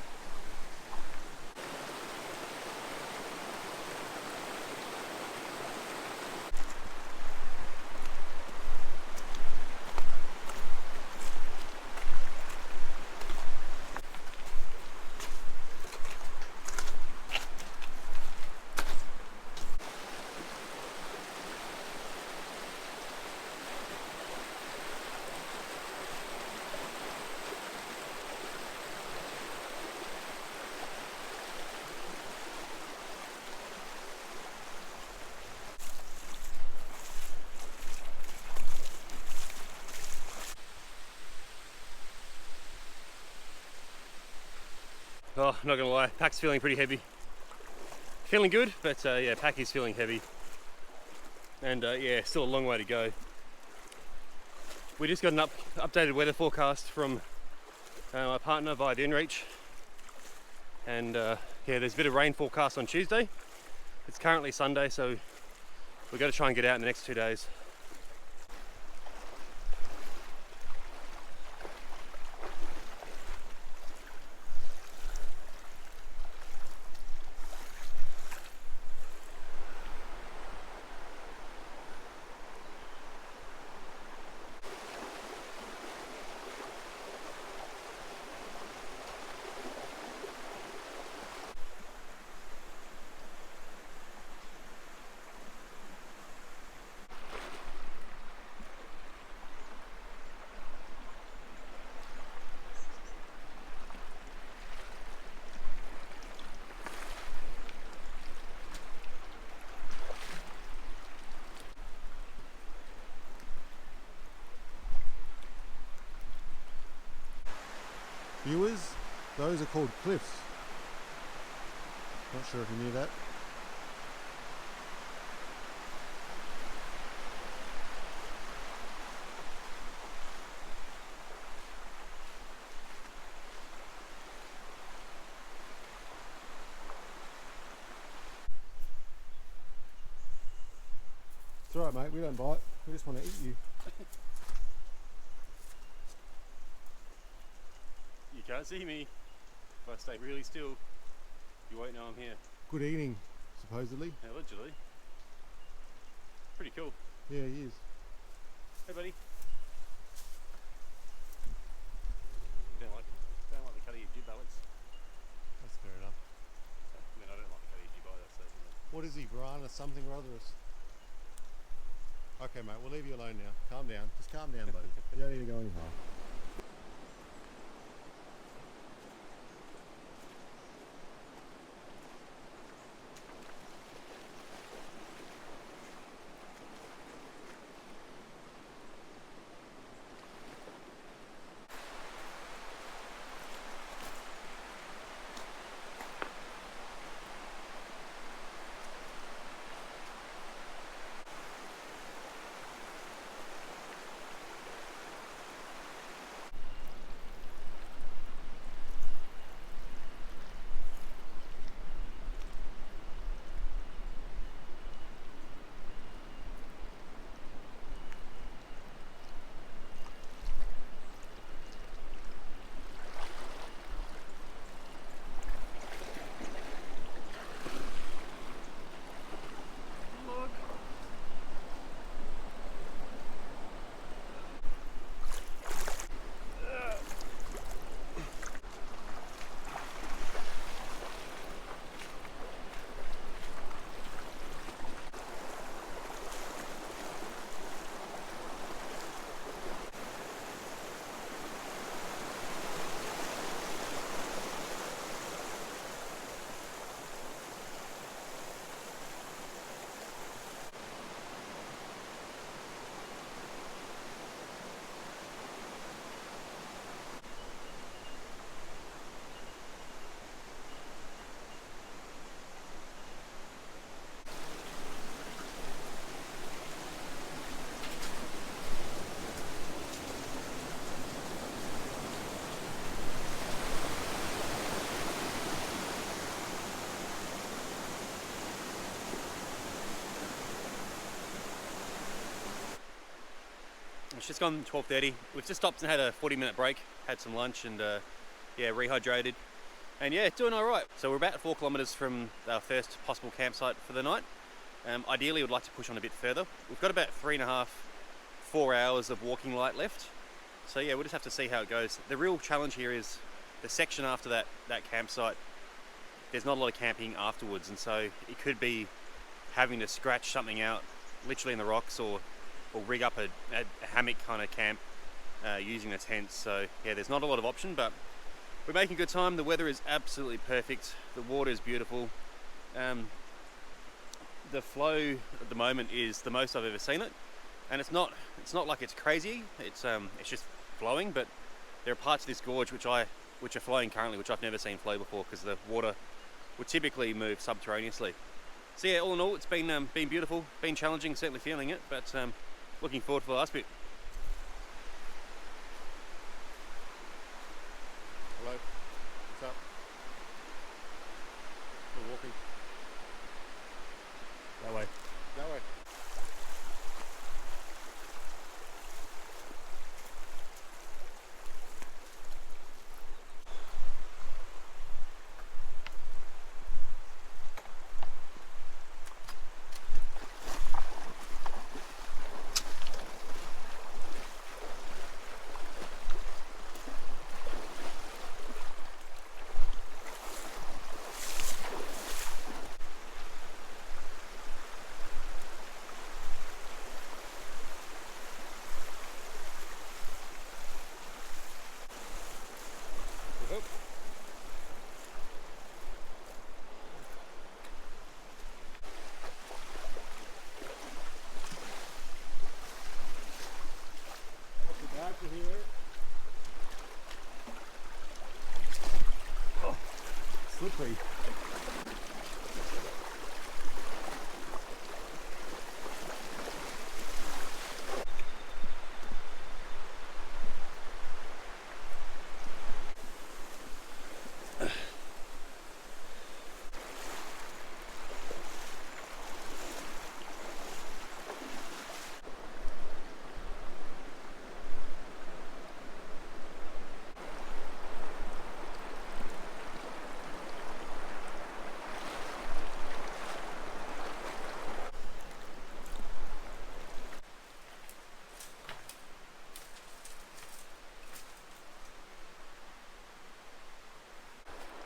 Oh, not gonna lie, pack's feeling pretty heavy. Feeling good, but yeah, pack is feeling heavy. And yeah, still a long way to go. We just got an updated weather forecast from my partner via the InReach. And yeah, there's a bit of rain forecast on Tuesday. It's currently Sunday, so we've got to try and get out in the next 2 days. Viewers, those are called cliffs. Not sure if you knew that. It's alright, mate, we don't bite, we just want to eat you. You can't see me. If I stay really still, you won't know I'm here. Good eating, supposedly. Allegedly. Pretty cool. Yeah, he is. Hey, buddy. Don't like the cut of your jib, Alex. That's fair enough. I mean, I don't like the cut of your jib either, so... What What is he, piranha something or other? Okay, mate, we'll leave you alone now. Calm down. Just calm down, buddy. You don't need to go any higher. It's just gone 12:30. We've just stopped and had a 40-minute break, had some lunch, and yeah, rehydrated. And yeah, doing all right. So we're about 4 kilometers from our first possible campsite for the night. Ideally, we'd like to push on a bit further. We've got about 3.5, 4 hours of walking light left. So yeah, we'll just have to see how it goes. The real challenge here is the section after that campsite. There's not a lot of camping afterwards, and so it could be having to scratch something out, literally in the rocks, or rig up a hammock kind of camp using a tent. So yeah, there's not a lot of option, but we're making good time. The weather is absolutely perfect. The water is beautiful. The flow at the moment is the most I've ever seen it, and it's not like it's crazy. It's just flowing, but there are parts of this gorge which are flowing currently, which I've never seen flow before, because the water would typically move subterraneously. So yeah, all in all, it's been beautiful, been challenging, certainly feeling it, but looking forward to the last bit. Hello, what's up? We're walking. That way. That way. Slippery.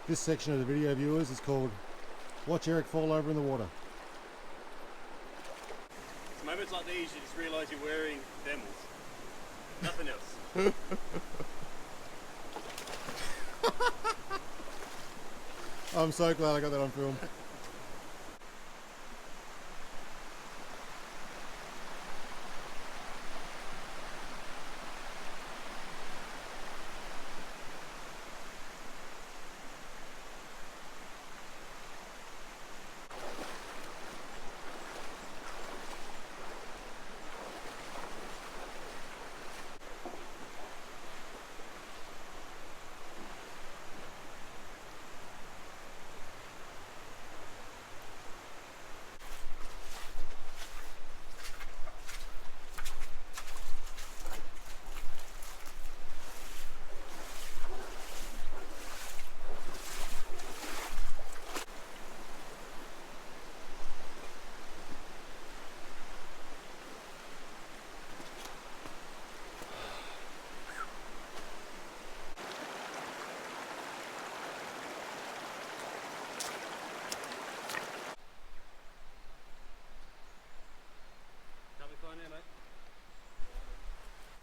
This section of the video, viewers, is called Watch Eric Fall Over in the Water. Moments like these, you just realise you're wearing thermals. Nothing else. I'm so glad I got that on film.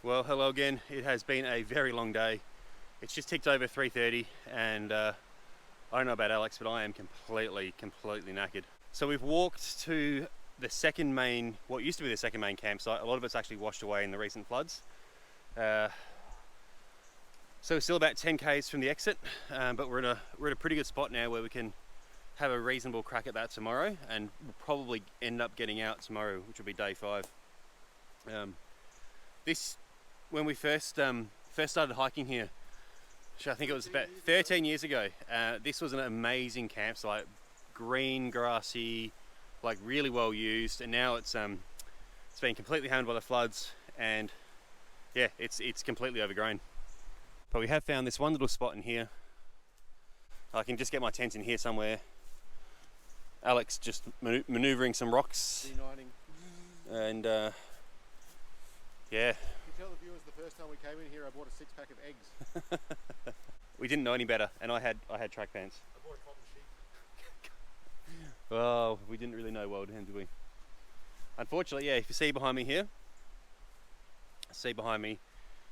Well, hello again. It has been a very long day. It's just ticked over 3:30 and I don't know about Alex, but I am completely knackered. So we've walked to the second main, what used to be the second main campsite. A lot of it's actually washed away in the recent floods. So we're still about 10 k's from the exit, but we're at a pretty good spot now where we can have a reasonable crack at that tomorrow, and we'll probably end up getting out tomorrow, which will be day 5. When we first started hiking here, which I think it was about 13 years ago, this was an amazing campsite, green, grassy, like really well used, and now it's been completely hammered by the floods, and yeah, it's completely overgrown. But we have found this one little spot in here. I can just get my tent in here somewhere. Alex just maneuvering some rocks. Uniting. And yeah. Tell the viewers the first time we came in here I bought a 6-pack of eggs. We didn't know any better, and I had track pants. I bought a cotton sheep. Well, we didn't really know well then, did we? Unfortunately, yeah, if you see behind me here,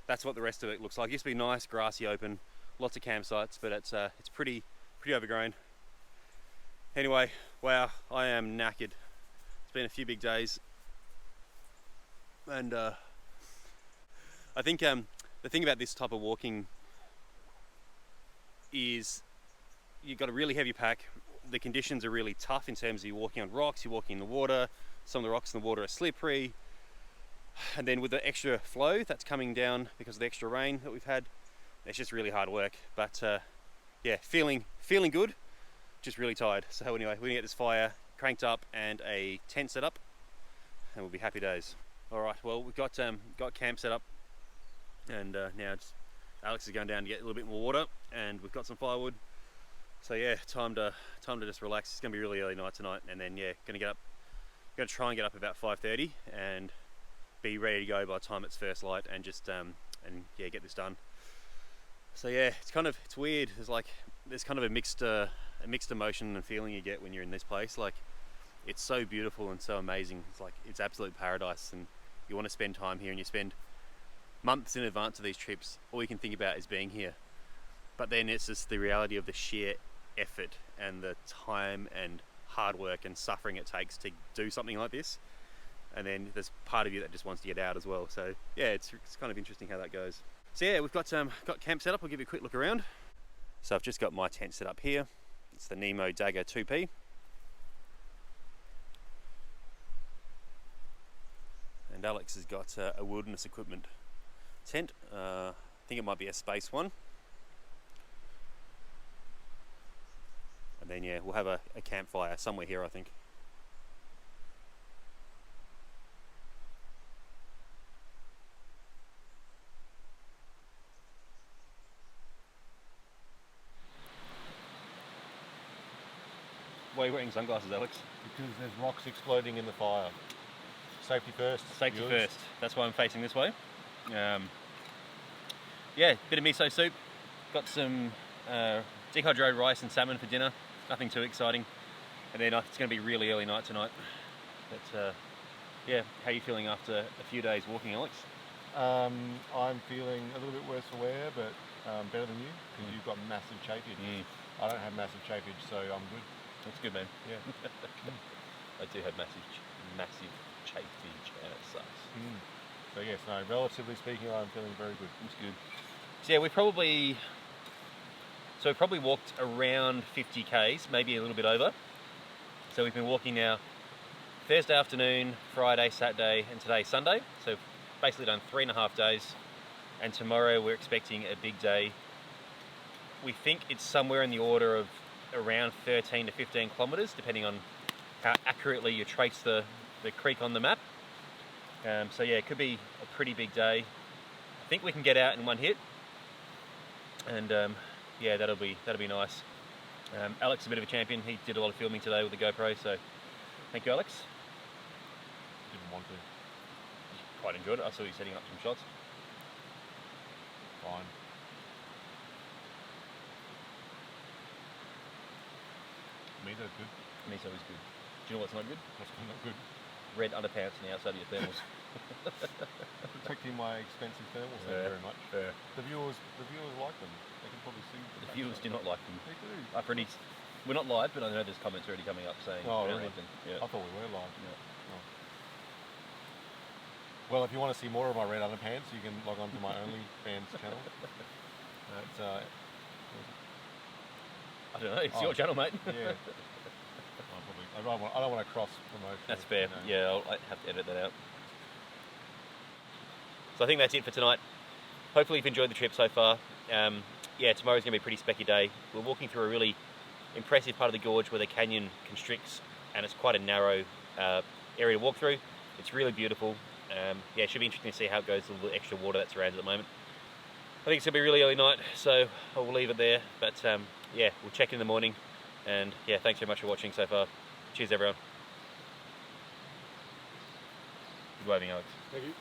that's what the rest of it looks like. It used to be nice, grassy, open, lots of campsites, but it's pretty overgrown. Anyway, wow, I am knackered. It's been a few big days, and I think the thing about this type of walking is you've got a really heavy pack. The conditions are really tough in terms of you're walking on rocks, you're walking in the water. Some of the rocks in the water are slippery. And then with the extra flow that's coming down because of the extra rain that we've had, it's just really hard work. But yeah, feeling good, just really tired. So anyway, we're gonna get this fire cranked up and a tent set up, and we'll be happy days. All right, well, we've got camp set up, and now Alex is going down to get a little bit more water, and we've got some firewood. So yeah, time to just relax. It's gonna be a really early night tonight, and then yeah, gonna try and get up about 5:30 and be ready to go by the time it's first light, and just and yeah, get this done. So yeah, it's weird. There's kind of a mixed emotion and feeling you get when you're in this place. Like, it's so beautiful and so amazing. It's absolute paradise, and you want to spend time here, and you spend months in advance of these trips. All you can think about is being here. But then it's just the reality of the sheer effort and the time and hard work and suffering it takes to do something like this. And then there's part of you that just wants to get out as well. So yeah, it's kind of interesting how that goes. So yeah, we've got camp set up. I'll give you a quick look around. So I've just got my tent set up here. It's the Nemo Dagger 2P. And Alex has got a wilderness equipment tent. I think it might be a space one. And then yeah, we'll have a campfire somewhere here, I think. Why are you wearing sunglasses, Alex? Because there's rocks exploding in the fire. Safety first. Safety first. That's why I'm facing this way. Yeah, bit of miso soup. Got some dehydrated rice and salmon for dinner. Nothing too exciting. And then it's going to be really early night tonight. But Yeah, how are you feeling after a few days walking, Alex? I'm feeling a little bit worse for wear, but better than you, because you've got massive chafage. I don't have massive chafage, so I'm good. That's good, man. Yeah. I do have massive chafage, and it sucks. So yes, no, relatively speaking, I'm feeling very good. It's good. So yeah, we probably walked around 50 k's, maybe a little bit over. So we've been walking now Thursday afternoon, Friday, Saturday, and today Sunday. So basically done 3.5 days. And tomorrow we're expecting a big day. We think it's somewhere in the order of around 13 to 15 kilometres, depending on how accurately you trace the creek on the map. So yeah, it could be a pretty big day. I think we can get out in one hit. And yeah, that'll be nice. Alex is a bit of a champion. He did a lot of filming today with the GoPro, so thank you, Alex. Didn't want to. Quite enjoyed it. I saw you setting up some shots. Fine. Miso's good. Miso is good. Do you know what's not good? What's not good? Red underpants on the outside of your thermals. Protecting my expensive thermals, thank you very much. Fair. The viewers like them. They can probably see. The viewers do not like them. They do. We're not live, but I know there's comments already coming up saying Oh, we don't really? like them. Yeah. I thought we were live. Yeah. Oh. Well, if you want to see more of my red underpants, you can log on to my OnlyFans channel. It's, I don't know. It's your channel, mate. Yeah. I don't want to cross promotion. That's fair. You know. Yeah, I'll have to edit that out. So I think that's it for tonight. Hopefully you've enjoyed the trip so far. Yeah, tomorrow's going to be a pretty specky day. We're walking through a really impressive part of the gorge where the canyon constricts, and it's quite a narrow area to walk through. It's really beautiful. Yeah, it should be interesting to see how it goes with the extra water that's around at the moment. I think it's going to be a really early night, so I will leave it there. But yeah, we'll check in the morning. And yeah, thanks very much for watching so far. Cheers, everyone. Good waving, Alex. Thank you.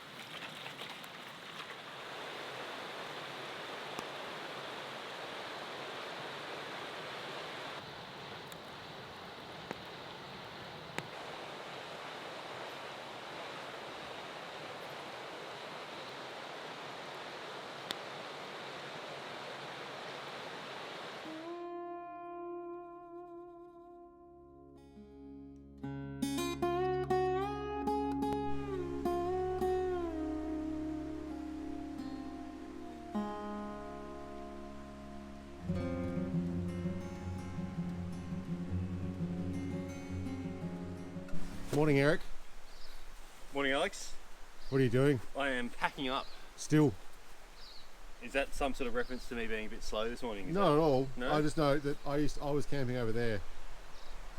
Morning, Eric. Morning, Alex. What are you doing? I am packing up. Still? Is that some sort of reference to me being a bit slow this morning? Not at all. No? I just know that I was camping over there.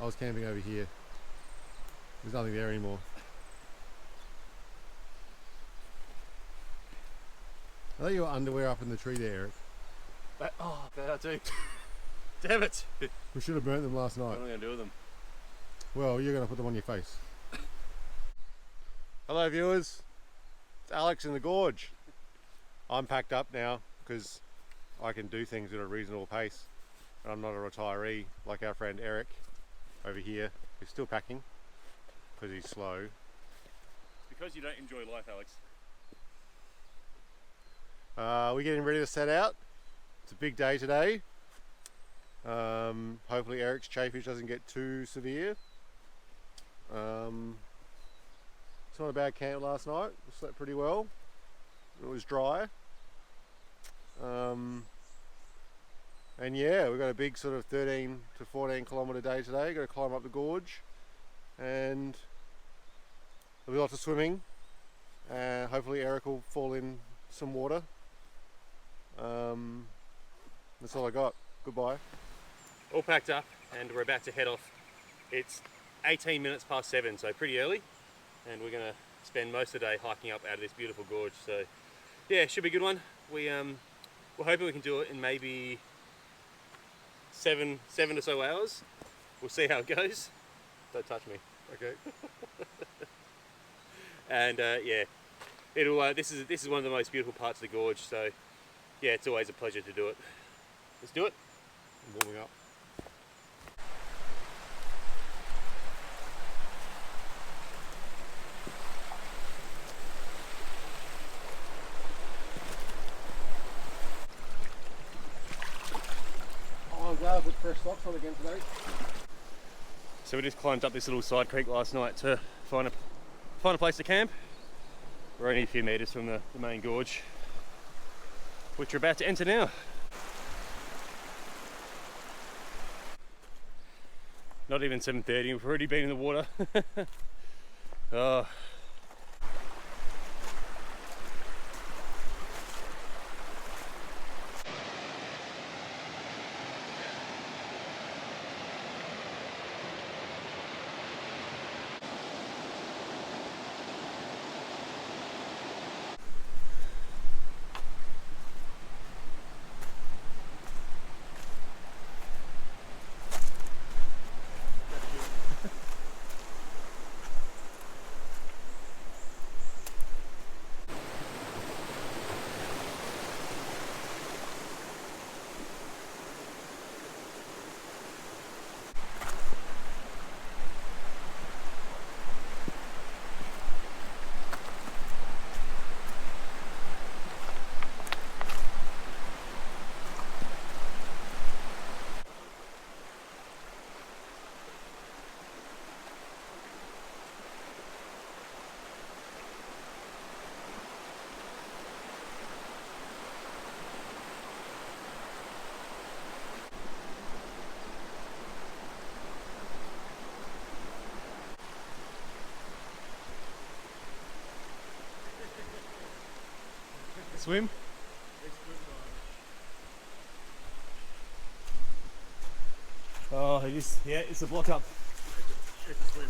I was camping over here. There's nothing there anymore. I thought you were underwear up in the tree there, Eric. Oh, bad I do. Damn it. We should have burnt them last What night. am I going to do with them? Well, you're going to put them on your face. Hello viewers, it's Alex in the gorge. I'm packed up now because I can do things at a reasonable pace and I'm not a retiree like our friend Eric over here who's still packing because he's slow. Because you don't enjoy life, Alex. We're getting ready to set out. It's a big day today. Hopefully Eric's chafage doesn't get too severe. It's not a bad camp last night. We slept pretty well. It was dry. And yeah, we've got a big sort of 13 to 14 kilometre day today. Got to climb up the gorge and there'll be lots of swimming. Hopefully Eric will fall in some water. That's all I got. Goodbye. All packed up and we're about to head off. It's 18 minutes past 7, so pretty early. And we're going to spend most of the day hiking up out of this beautiful gorge. So yeah, it should be a good one. We're hoping we can do it in maybe seven or so hours. We'll see how it goes. Don't touch me. Okay. And yeah, it'll. This is one of the most beautiful parts of the gorge. So yeah, it's always a pleasure to do it. Let's do it. I'm warming up. fresh socks on again today. So we just climbed up this little side creek last night to find a place to camp. We're only a few metres from the main gorge, which we're about to enter now. Not even 7:30, we've already been in the water. Oh. Swim? Oh, it is, yeah, it's a block up. It's a swim.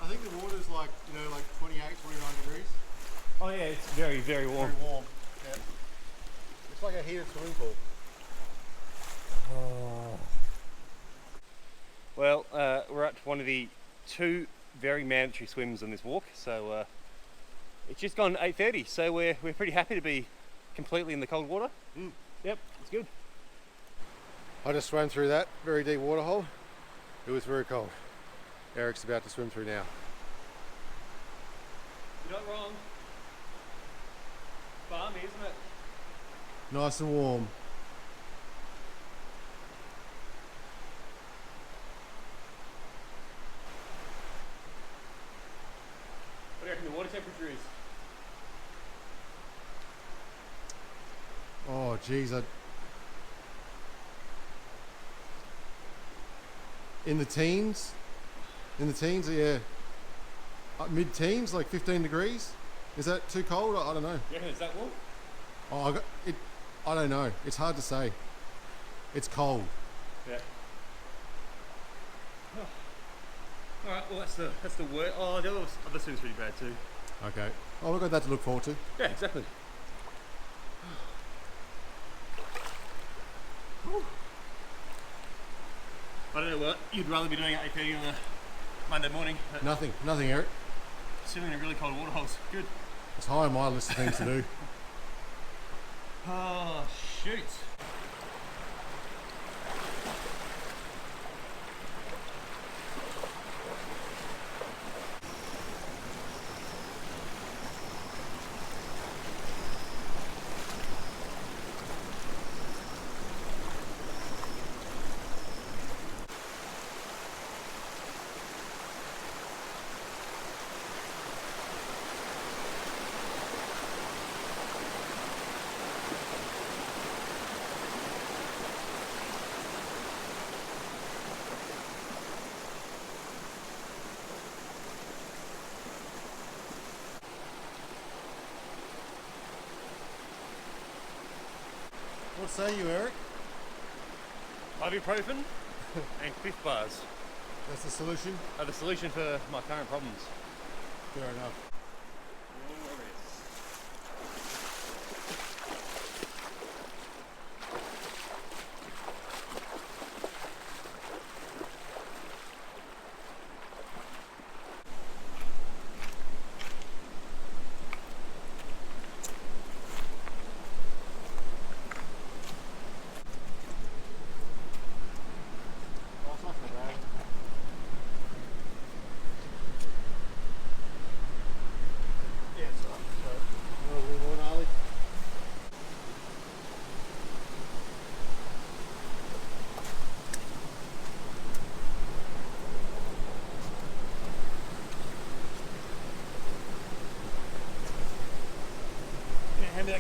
I think the water's like, you know, like 28, 29 degrees. Oh yeah, it's very, very warm. Very warm, yeah. It's like a heated swimming pool. Oh. Well, we're at one of the 2 very mandatory swims on this walk, so it's just gone 8:30, so we're pretty happy to be completely in the cold water. Yep, it's good. I just swam through that very deep water hole. It was very cold. Eric's about to swim through now. You're not wrong. Balmy, isn't it? Nice and warm. What do you reckon the water temperature is? Oh geez, in the teens, yeah. Mid-teens, like 15 degrees. Is that too cold? I don't know. You reckon it's that warm? Oh, I don't know. It's hard to say. It's cold. Yeah. Oh. Alright, well that's the word. Oh, the other swim's pretty bad too. Okay. Oh, we've got that to look forward to. Yeah, exactly. I don't know what you'd rather be doing at 8:30 on a Monday morning. Nothing, Eric. Swimming in really cold water holes. Good. It's high on my list of things to do. Oh, shoot. What say you, Eric? Ibuprofen and Cliff bars That's the solution? are the solution for my current problems. Fair enough. not so bad.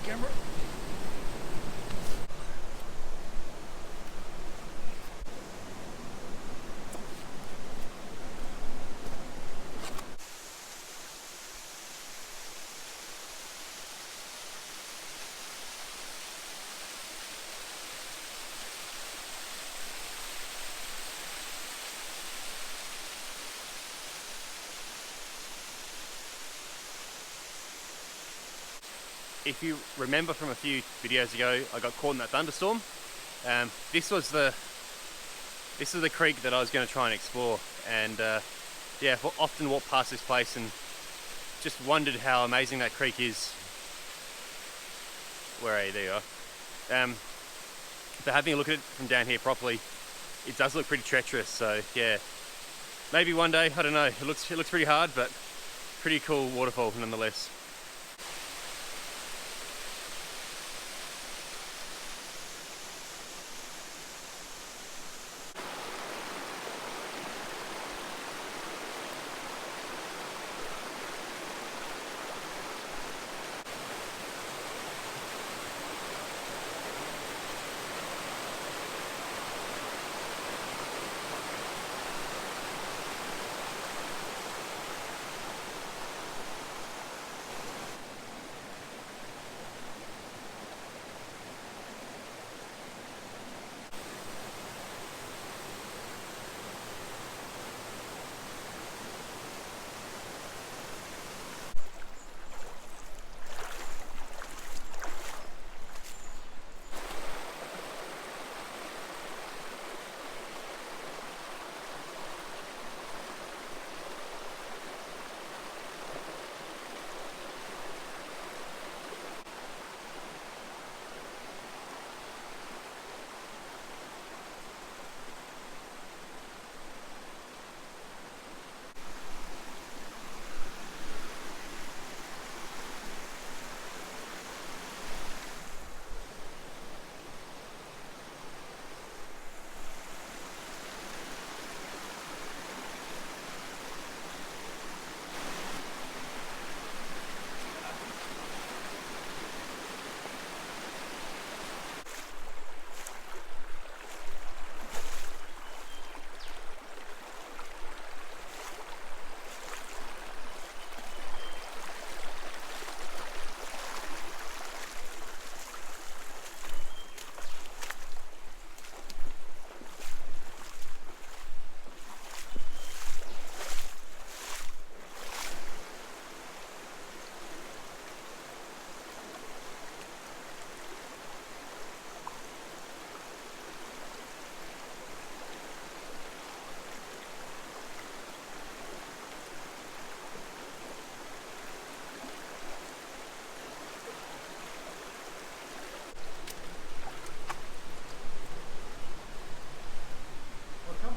camera. If you remember from a few videos ago, I got caught in that thunderstorm. This was the creek that I was going to try and explore, and yeah, I often walk past this place and just wondered how amazing that creek is. Where are you? There you are. But having a look at it from down here properly, it does look pretty treacherous. So yeah, maybe one day, I don't know. It looks pretty hard, but pretty cool waterfall nonetheless.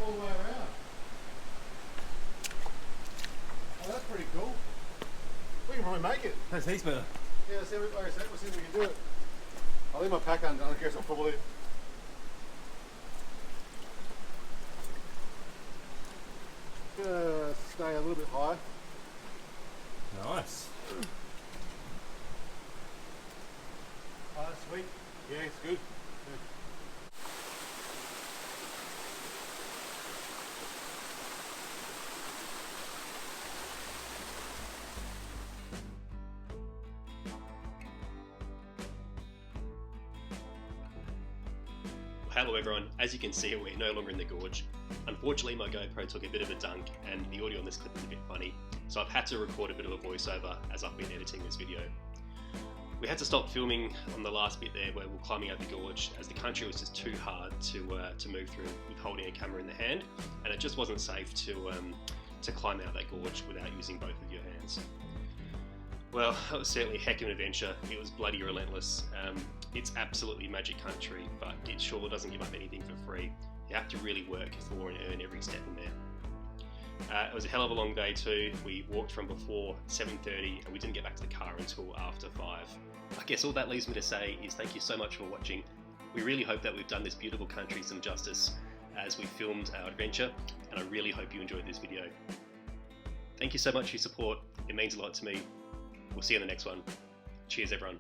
All the way around. Oh, that's pretty cool. We can probably make it. That's heaps better. Yeah, like I said, we'll see if we can do it. I'll leave my pack undone in case I fall in. Gonna stay a little bit high. Nice. Oh, that's sweet. Yeah, it's good. Hello everyone, as you can see we're no longer in the gorge. Unfortunately my GoPro took a bit of a dunk and the audio on this clip is a bit funny, so I've had to record a bit of a voiceover as I've been editing this video. We had to stop filming on the last bit there where we're climbing out the gorge as the country was just too hard to move through with holding a camera in the hand, and it just wasn't safe to climb out that gorge without using both of your hands. Well, it was certainly a heck of an adventure. It was bloody relentless. It's absolutely magic country, but it sure doesn't give up anything for free. You have to really work for and earn every step in there. It was a hell of a long day too. We walked from before 7:30 and we didn't get back to the car until after 5. I guess all that leaves me to say is thank you so much for watching. We really hope that we've done this beautiful country some justice as we filmed our adventure, and I really hope you enjoyed this video. Thank you so much for your support. It means a lot to me. We'll see you in the next one. Cheers everyone.